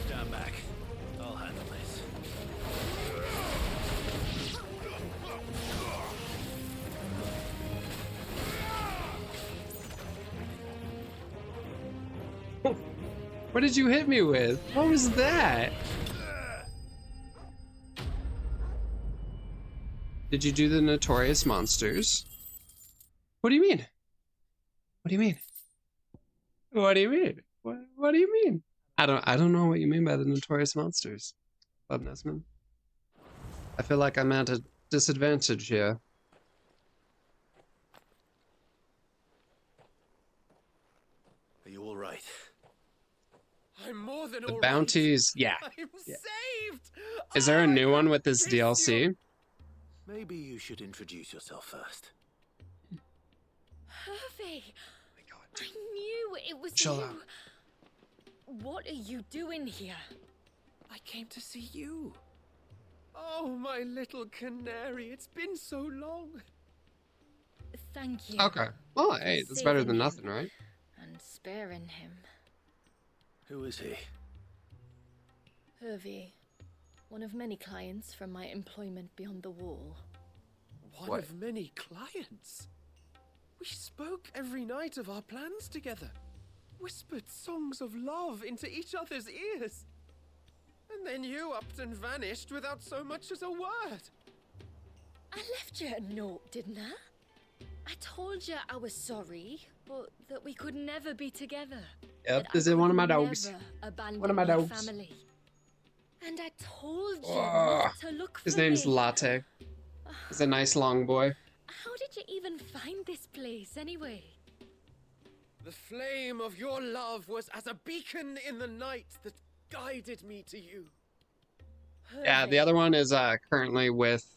Stand back. I'll handle this. What did you hit me with? What was that? Did you do the notorious monsters? What do you mean? What do you mean? What do you mean? What do you mean? I don't know what you mean by the notorious monsters, Bob Nesman. I feel like I'm at a disadvantage here. Are you all right? I'm more than The all bounties, right. yeah. I'm saved! Is there a new I one with this miss you. DLC? Maybe you should introduce yourself first. Hervey! Oh my God. I knew it was Chill you. out. What are you doing here? I came to see you. Oh, my little canary, it's been so long. Thank you. Okay. Well, hey, for that's better saving than him nothing, right? And sparing him. Who is he? Hervey, one of many clients from my employment beyond the wall. One What? of many clients. We spoke every night of our plans together. Whispered songs of love into each other's ears. And then you upped and vanished without so much as a word. I left you a note, didn't I? I told you I was sorry, but that we could never be together. Yep, That this I is one of could my dogs. never abandon One of my dogs. family. And I told you Oh, not to look for his name's me. Latte. He's a nice long boy. How did you even find this place, anyway? The flame of your love was as a beacon in the night that guided me to you. Yeah, the other one is currently with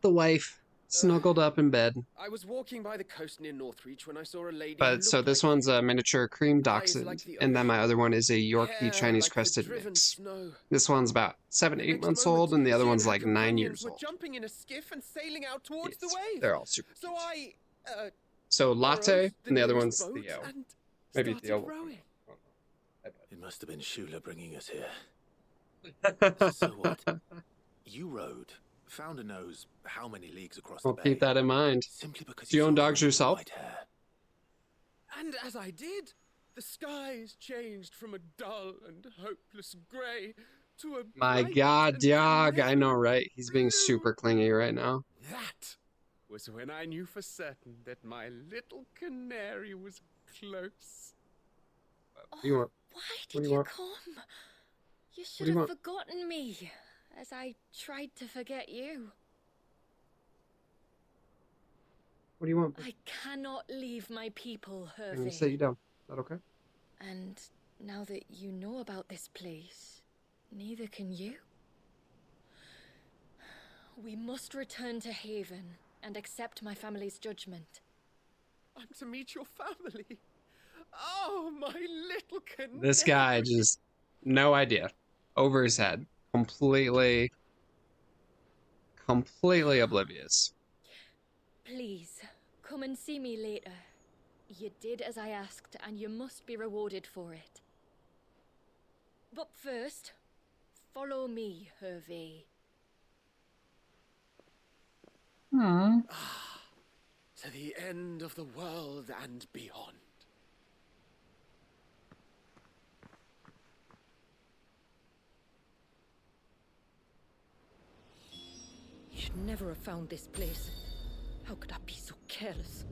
the wife, snuggled up in bed. I was walking by the coast near Northreach when I saw a lady. who But so looked this like one's a miniature cream Eyes dachshund, like the and then my ocean. other one is a Yorkie hair Chinese like the crested driven mix. snow. This one's about 7, The 8 next months moment, old, and the other she and one's her like 9 companions years were old. jumping in a skiff and sailing out towards Yes, the wave. they're all super So cute. I So Latte, borrowed and the other nearest one's boat Theo. and Maybe started Theo will come. rowing. It must have been Shula bringing us here. So what? You rode. Founder knows how many leagues across Well, the bay. keep that in mind. Simply because Do you saw own the dogs woman with yourself? white hair. And as I did, the skies changed from a dull and hopeless grey to a My bright God, and dog, I know, reverent right? He's being blue. super clingy right now. That was when I knew for certain that my little canary was close. What do you want? Why What did do you you want? come? You do should you have want? forgotten me, as I tried to forget you. What do you want? I cannot leave my people, I'm gonna sit Hervey. you down. Is that okay? And now that you know about this place, neither can you. We must return to Haven and accept my family's judgment. I'm to meet your family. Oh, my little canary. This guy just no idea. Over his head. Completely oblivious. Please, come and see me later. You did as I asked, and you must be rewarded for it. But first, follow me, Hervey. To the end of the world and beyond. You should never have found this place. How could I be so careless?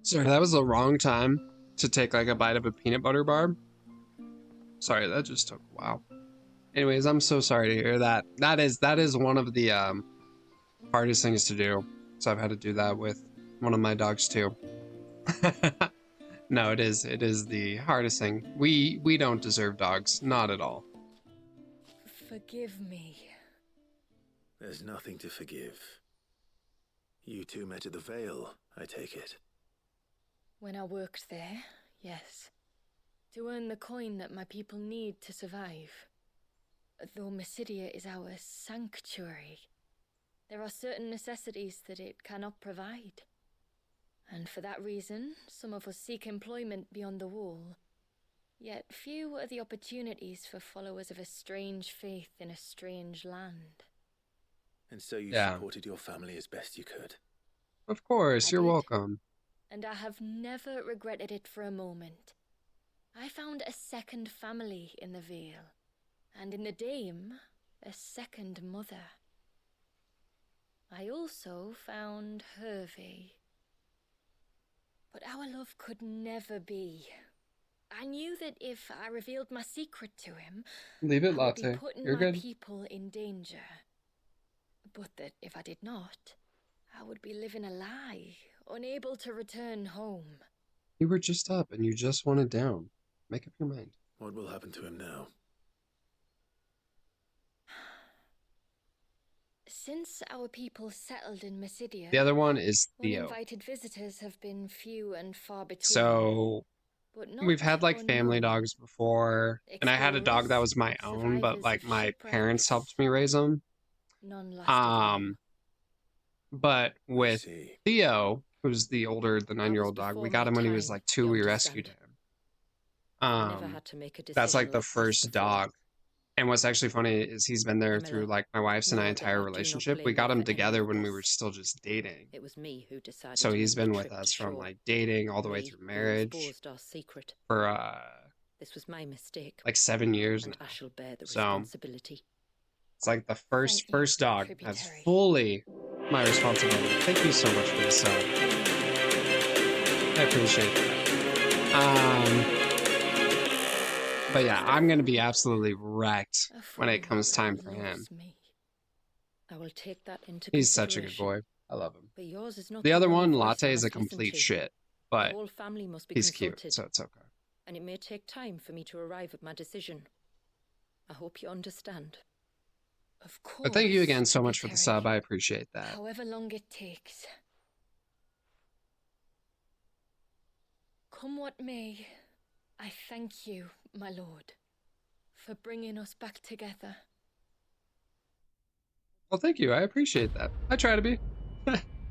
Sorry, that was the wrong time to take like a bite of a peanut butter bar. Sorry, that just took a while. Anyways, I'm so sorry to hear that. That is one of the hardest things to do. So I've had to do that with one of my dogs too. No, it is. It is the hardest thing. We don't deserve dogs. Not at all. Forgive me. There's nothing to forgive. You two met at the Vale, I take it. When I worked there, yes. To earn the coin that my people need to survive. Though Mysidia is our sanctuary, there are certain necessities that it cannot provide. And for that reason, some of us seek employment beyond the wall. Yet few are the opportunities for followers of a strange faith in a strange land. And so you Yeah. supported your family as best you could. Of course, I you're did. welcome. And I have never regretted it for a moment. I found a second family in the Vale, and in the Dame, a second mother. I also found Hervey. But our love could never be. I knew that if I revealed my secret to him, Leave it, I would be Latte. putting You're my good. people in danger. But that if I did not, I would be living a lie, unable to return home. You were just up and you just wanted down. Make up your mind. What will happen to him now? Since our people settled in Mysidia, The other one is Theo. uninvited visitors have been few and far between. So but not we've had like family unknown. dogs before, and I had a dog that was my own, but Survivors like of my shipwrecks. parents helped me raise him. None lasted long. But with see. Theo, who's the older, the 9-year-old dog, before we got my him when he was time, like 2. you We understand. rescued him. I never had to make a That's like decision the like this first before. dog. And what's actually funny is he's been there Camilla, through like my wife's and I know that I entire do not relationship. We blame got you him for any together of when we this. were still just dating. It was me who decided So to he's make the been with trip us to from shore. like dating all the way Me through who marriage exposed our secret. for This was my mistake. like 7 years And now. I shall bear the So responsibility. it's like the first Thank you, dog that's tributary. fully my responsibility. Thank you so much for the sub. I appreciate that. But yeah, I'm gonna be absolutely wrecked A when it fool comes time that for him. loves me. I will take that into He's such a good consideration. boy. I love him. But yours is not The other only one, voice I Latte, is a must listen complete to. shit, The but whole family must be he's cute, consulted, so it's okay. and it may take time for me to arrive at my decision. I hope you understand. Of course. But thank you again so much for the tributary. sub. I appreciate that. However long it takes. Come what may, I thank you, my lord, for bringing us back together. Well, thank you. I appreciate that. I try to be.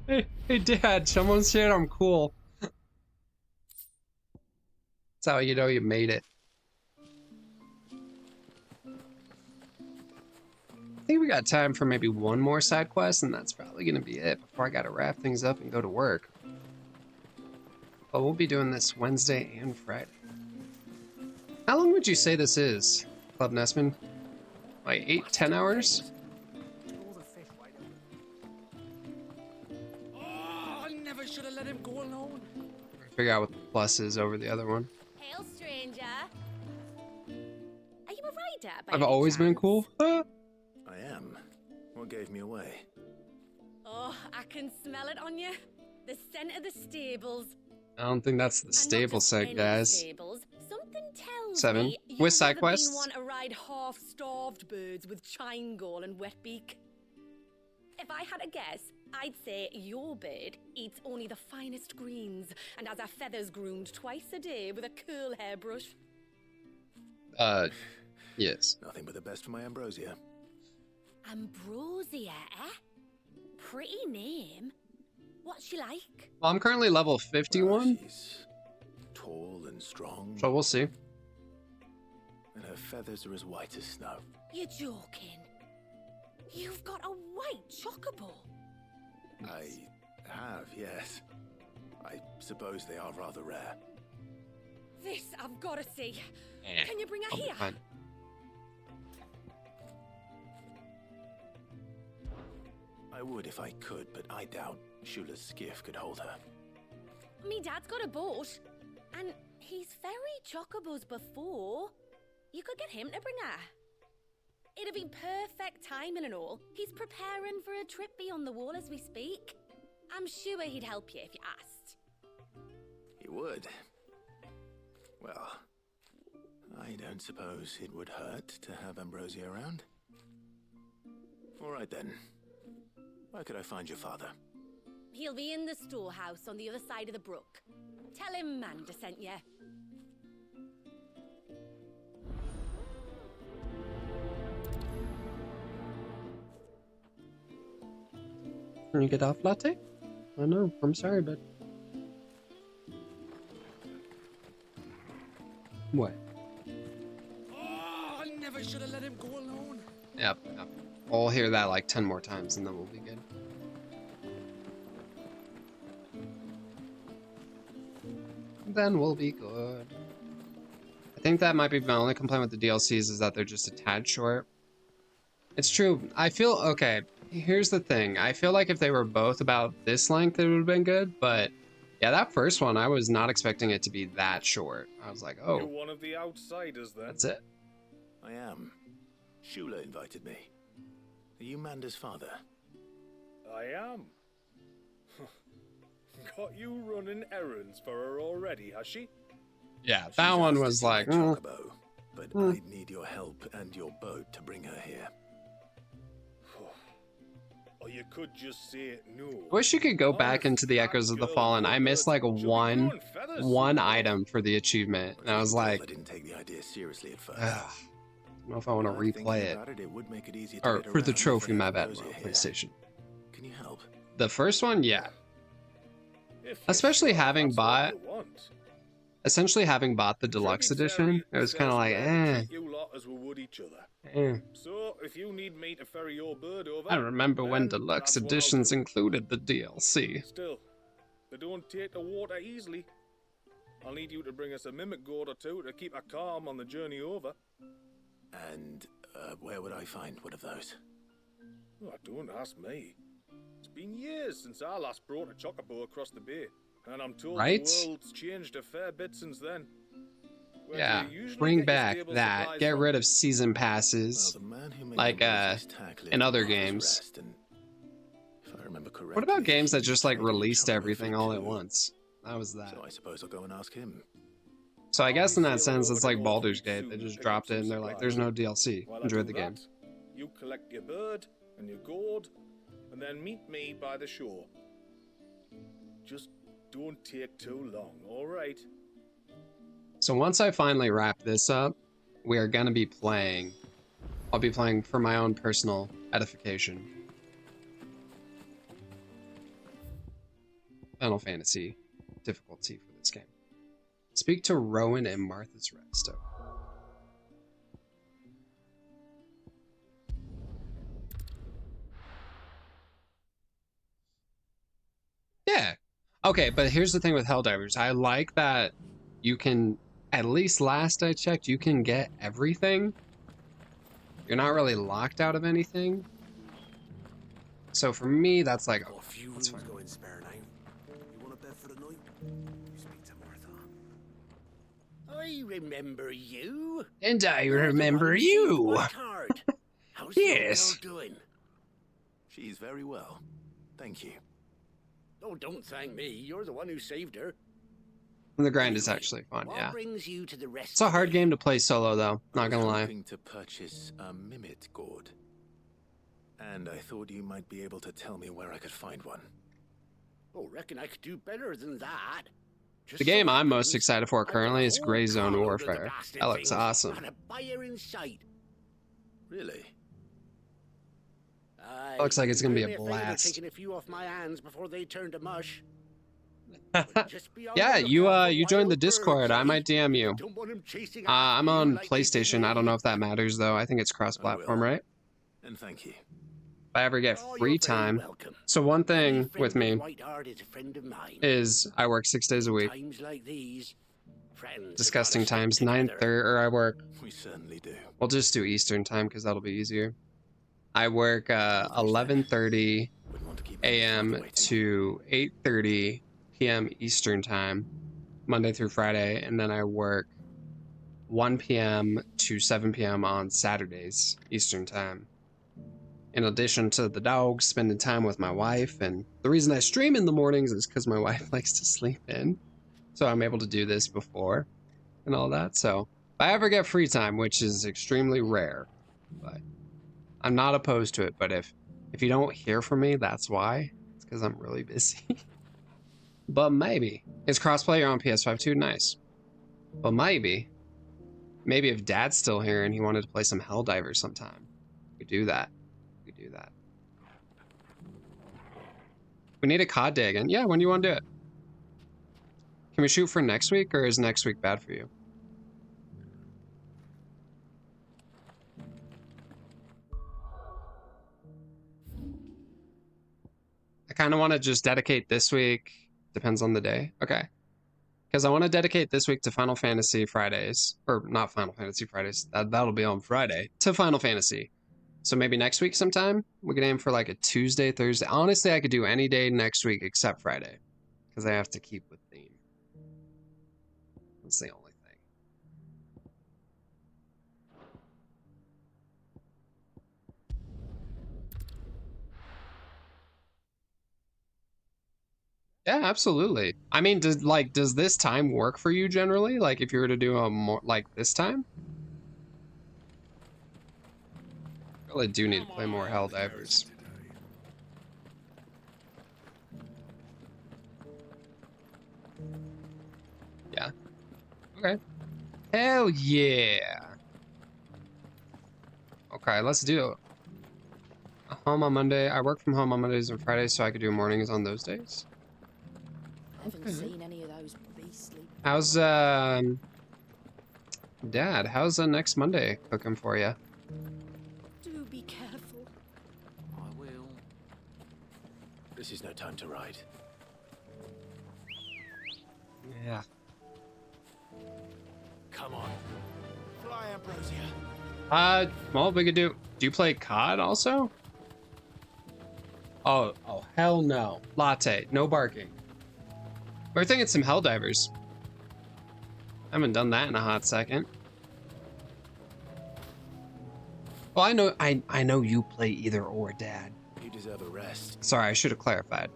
Hey, Dad, someone said I'm cool. That's how you know you made it. I think we got time for maybe one more side quest, and that's probably going to be it before I got to wrap things up and go to work. But we'll be doing this Wednesday and Friday. How long would you say this is, Club Nessman? Like 8-10 hours? Oh, I never should have let him go alone. Figure out what the plus is over the other one. Hail, stranger. Are you a rider? By I've any always been chance? cool. I am. What gave me away? Oh, I can smell it on you. The scent of the stables. I don't think that's the And not stable just set, any guys. Stables. Something tells 7. me you've With side never quests? been one to ride half-starved birds with chine gall and wet beak. If I had a guess, I'd say your bird eats only the finest greens and has her feathers groomed twice a day with a curl hairbrush. Yes. Nothing but the best for my ambrosia. Ambrosia, eh? Pretty name. What's she like? Well, I'm currently level 51, She's tall and strong, so we'll see. and her feathers are as white as snow. You're joking. You've got a white chocobo. I have, yes. I suppose they are rather rare. This I've got to see. Eh, Can you bring her I'll be here? fine. I would if I could, but I doubt Shula's skiff could hold her. Me dad's got a boat. And he's ferried chocobos before. You could get him to bring her. It'd be perfect timing and all. He's preparing for a trip beyond the wall as we speak. I'm sure he'd help you if you asked. He would. Well, I don't suppose it would hurt to have Ambrosia around. All right then. Where could I find your father? He'll be in the storehouse on the other side of the brook. Tell him Manda sent you. Can you get off, latte? I know. I'm sorry, but what? Oh, I never should have let him go alone. Yep. I'll hear that like 10 more times, and then we'll be good. Then we'll be good. I think that might be my only complaint with the DLCs is that they're just a tad short. It's true. I feel okay. Here's the thing. I feel like if they were both about this length, it would have been good. But yeah, that first one, I was not expecting it to be that short. I was like, oh, You're one of the outsiders, then. that's it. I am. Shula invited me. Are you Manda's father? I am. Got you running errands for her already, has she? Yeah, that one was like, Chocobo, but I'd need your help and your boat to bring her here. Or you could just say no. wish you could go back into the Echoes of the Fallen. I missed like one item for the achievement, and I was like, I didn't take the idea seriously at first. I don't know if I want to replay it. It would make it easier to Or get for the around trophy, if my I bad, was well, here. PlayStation. Can you help? The first one, yeah. Especially having bought, essentially having bought the deluxe edition, it was kind of like, You lot as we would each other. eh. So if you need me to ferry your bird over, I remember when then deluxe that's what I'll editions do. included the DLC. Still, they don't take the water easily. I'll need you to bring us a mimic gourd or two to keep her calm on the journey over. And where would I find one of those? Oh, don't ask me. It's been years since I last brought a chocobo across the bay, and I'm told Right? the world's changed a fair bit since then. Where do Yeah, you usually bring get your back stable that. supplies Get from? rid of season passes, like in other games. If I remember correctly, What about games that just like traded released chocobo everything for all at two. once? That was that. So I suppose I'll go and ask him. So I guess in that sense, over it's to like Northreach Baldur's Gate. soon They and just pick dropped up it some and they're like, supplies. there's no DLC. While I Enjoy do the game. that, you collect your bird and your gourd, and then meet me by the shore. Just don't take too long, all right? So once I finally wrap this up, we are going to be playing. I'll be playing for my own personal edification. Final Fantasy difficulty for this game. Speak to Rowan and Martha's Rest. Yeah. Okay, but here's the thing with Helldivers. I like that you can, at least last I checked, you can get everything. You're not really locked out of anything. So for me, that's like, Got a few that's rooms fine. going spare now. You want a bed for the night? You speak to Martha. I remember you. And I You're the remember one who you. saved my card. How's Yes. the girl doing? She's very well. Thank you. Oh, don't thank me. You're the one who saved her. The grind is actually fun, What yeah. brings you to the rest? It's a hard game to play solo, though. Not gonna I was lie. hoping to purchase a mimic gourd. And I thought you might be able to tell me where I could find one. Oh, reckon I could do better than that. Just The game so I'm most happens excited for I've got currently a is whole Grey Zone carload of the Warfare. blasted That looks things, awesome. Not a buyer in sight. Really? Aye, Looks like it's gonna be a do me favor blast. Taking a few off my hands before they turn to mush. Just be on Yeah, the you lookout for you joined the wild Discord. birds, I eh? might DM you. Don't want 'em chasing I'm after you on like they did PlayStation. I don't me. know if that matters though. I think it's cross-platform, right? And thank you. If I ever get Oh, free you're very time. welcome. So one Any thing friend with me White Hart is a friend of mine. is I work 6 days a week. Times like these, friends have Disgusting gotta stick times. together. 9:30, or I work. We certainly do. We'll just do Eastern time because that'll be easier. I work 11:30 a.m. to 8:30 p.m. Eastern time, Monday through Friday, and then I work 1 p.m. to 7 p.m. on Saturdays Eastern time. In addition to the dogs, spending time with my wife, and the reason I stream in the mornings is because my wife likes to sleep in, so I'm able to do this before. and all that. So if I ever get free time, which is extremely rare, but I'm not opposed to it. But if you don't hear from me, that's why. It's because I'm really busy. But maybe. Is crossplay on PS5 too? Nice. But maybe if Dad's still here and he wanted to play some Helldivers sometime, we could do that. We could do that. We need a COD day again. Yeah, when do you want to do it? Can we shoot for next week, or is next week bad for you? I kind of want to just dedicate this week. Depends on the day. Okay. Because I want to dedicate this week to Final Fantasy Fridays. Or not Final Fantasy Fridays. That'll be on Friday. To Final Fantasy. So maybe next week sometime? We could aim for like a Tuesday, Thursday. Honestly, I could do any day next week except Friday. Because I have to keep with theme. That's the only thing. Yeah, absolutely. I mean, does this time work for you generally? Like, if you were to do a more like this time? I really do need to play more Helldivers. Yeah. Okay. Hell yeah. Okay, let's do it. Home on Monday. I work from home on Mondays and Fridays, so I could do mornings on those days. Haven't seen any of those beastly. How's Dad? How's next Monday cooking for you? Do be careful. I will. This is no time to ride. Yeah. Come on. Fly, Ambrosia. Well, we could do you play COD also? Oh, hell no. Latte, no barking. We're thinking some Helldivers. I haven't done that in a hot second. Well, I know you play either or, Dad. You deserve a rest. Sorry, I should have clarified.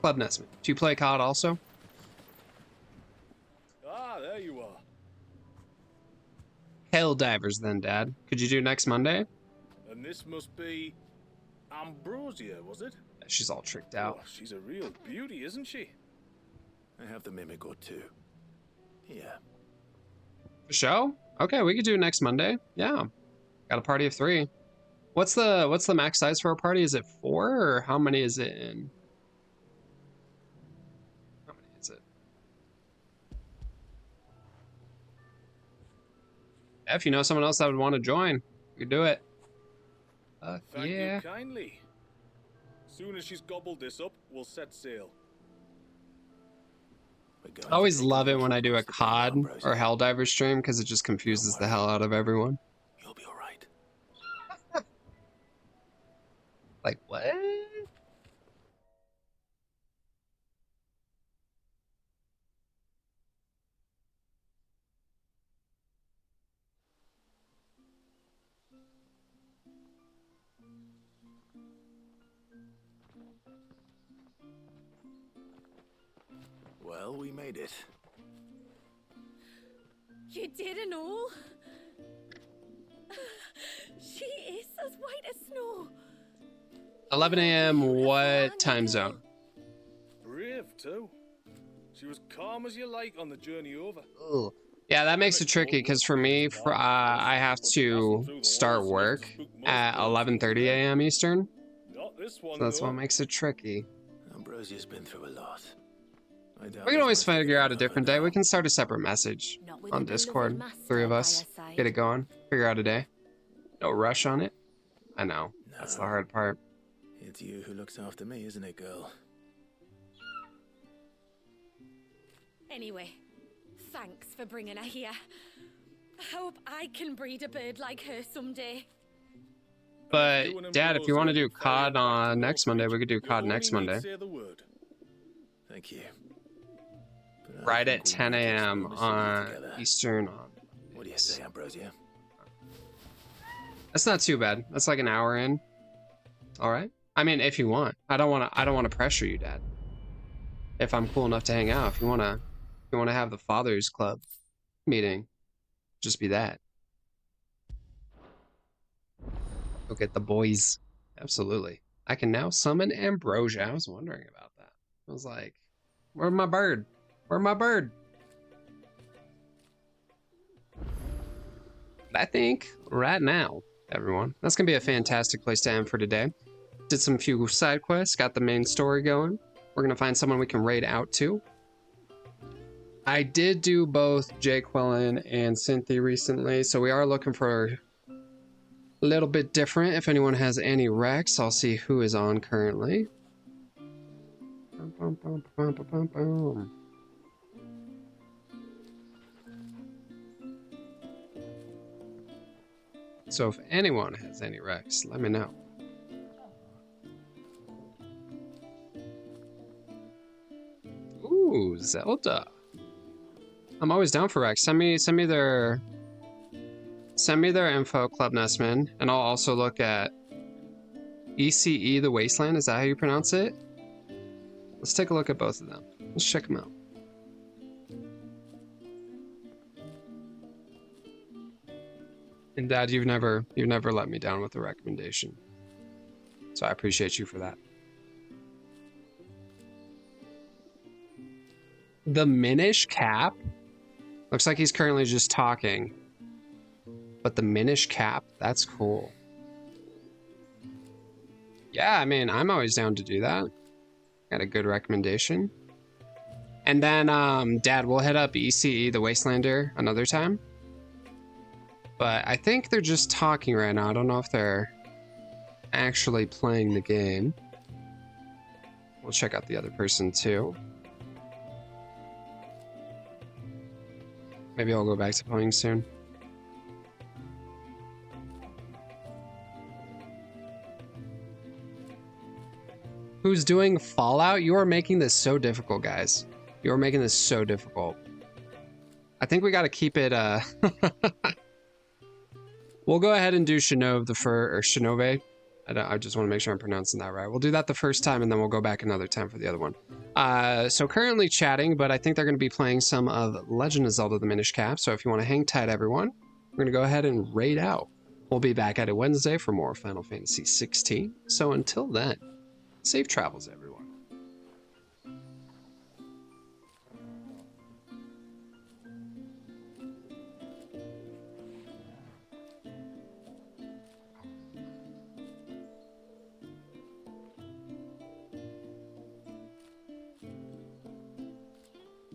Club Nesman, do you play COD also? Ah, there you are. Helldivers then, Dad. Could you do next Monday? And this must be Ambrosia, was it? She's all tricked out. Oh, she's a real beauty, isn't she? I have the mimic or two. Yeah. For show? Okay, we could do next Monday. Yeah. Got a party of 3. What's the max size for a party? Is it 4, or how many is it in? How many is it? If you know someone else that would want to join, we could do it. Thank yeah. you kindly. Soon as she's gobbled this up, we'll set sail. I always love it when I do a COD or Helldiver stream because it just confuses the hell out of everyone. You'll be all right. Like, what? Well, we made it. You didn't all? She is as white as snow. 11 a.m. What time zone? Brave, too. She was calm as you like on the journey over. Ugh. Yeah, that makes it tricky because for me, I have to start work at 11:30 a.m. Eastern. Not this one, So that's though. what makes it tricky. Ambrosia's been through a lot. We can always figure out a different day. We can start a separate message on Discord. 3 of us. Get it going. Figure out a day. No rush on it. I know. That's the hard part. It's you who looks after me, isn't it, girl? Anyway, thanks for bringing her here. I hope I can breed a bird like her someday. But, Dad, if you want to do COD on next Monday, we could do COD next Monday. Thank you. Right at 10 a.m. on Eastern. What do you say, Ambrosia? That's not too bad. That's like an hour in. All right. I mean, if you want. I don't want to pressure you, Dad. If I'm cool enough to hang out, if you want to have the Fathers Club, meeting. Just be that. Go get the boys. Absolutely. I can now summon Ambrosia. I was wondering about that. I was like, where's my bird? Where's my bird? But I think right now, everyone, that's going to be a fantastic place to end for today. Did some few side quests, got the main story going. We're going to find someone we can raid out to. I did do both Jay Quillen and Cynthia recently, so we are looking for a little bit different. If anyone has any recs, I'll see who is on currently. So if anyone has any recs, let me know. Ooh, Zelda. I'm always down for recs. Send me their info, Club Nestman, and I'll also look at ECE the Wasteland. Is that how you pronounce it? Let's take a look at both of them. Let's check them out. And Dad, you've never let me down with a recommendation, so I appreciate you for that. The Minish Cap looks like he's currently just talking, but the Minish Cap, that's cool. Yeah, I mean, I'm always down to do that. Got a good recommendation. And then, Dad, we'll hit up ECE the Wastelander another time. But I think they're just talking right now. I don't know if they're actually playing the game. We'll check out the other person too. Maybe I'll go back to playing soon. Who's doing Fallout? You are making this so difficult, guys. You are making this so difficult. I think we got to keep it, We'll go ahead and do Shinove Shinove. I just want to make sure I'm pronouncing that right. We'll do that the first time, and then we'll go back another time for the other one. So currently chatting, but I think they're going to be playing some of Legend of Zelda the Minish Cap. So if you want to hang tight, everyone, we're going to go ahead and raid out. We'll be back at it Wednesday for more Final Fantasy XVI. So until then, safe travels, everyone.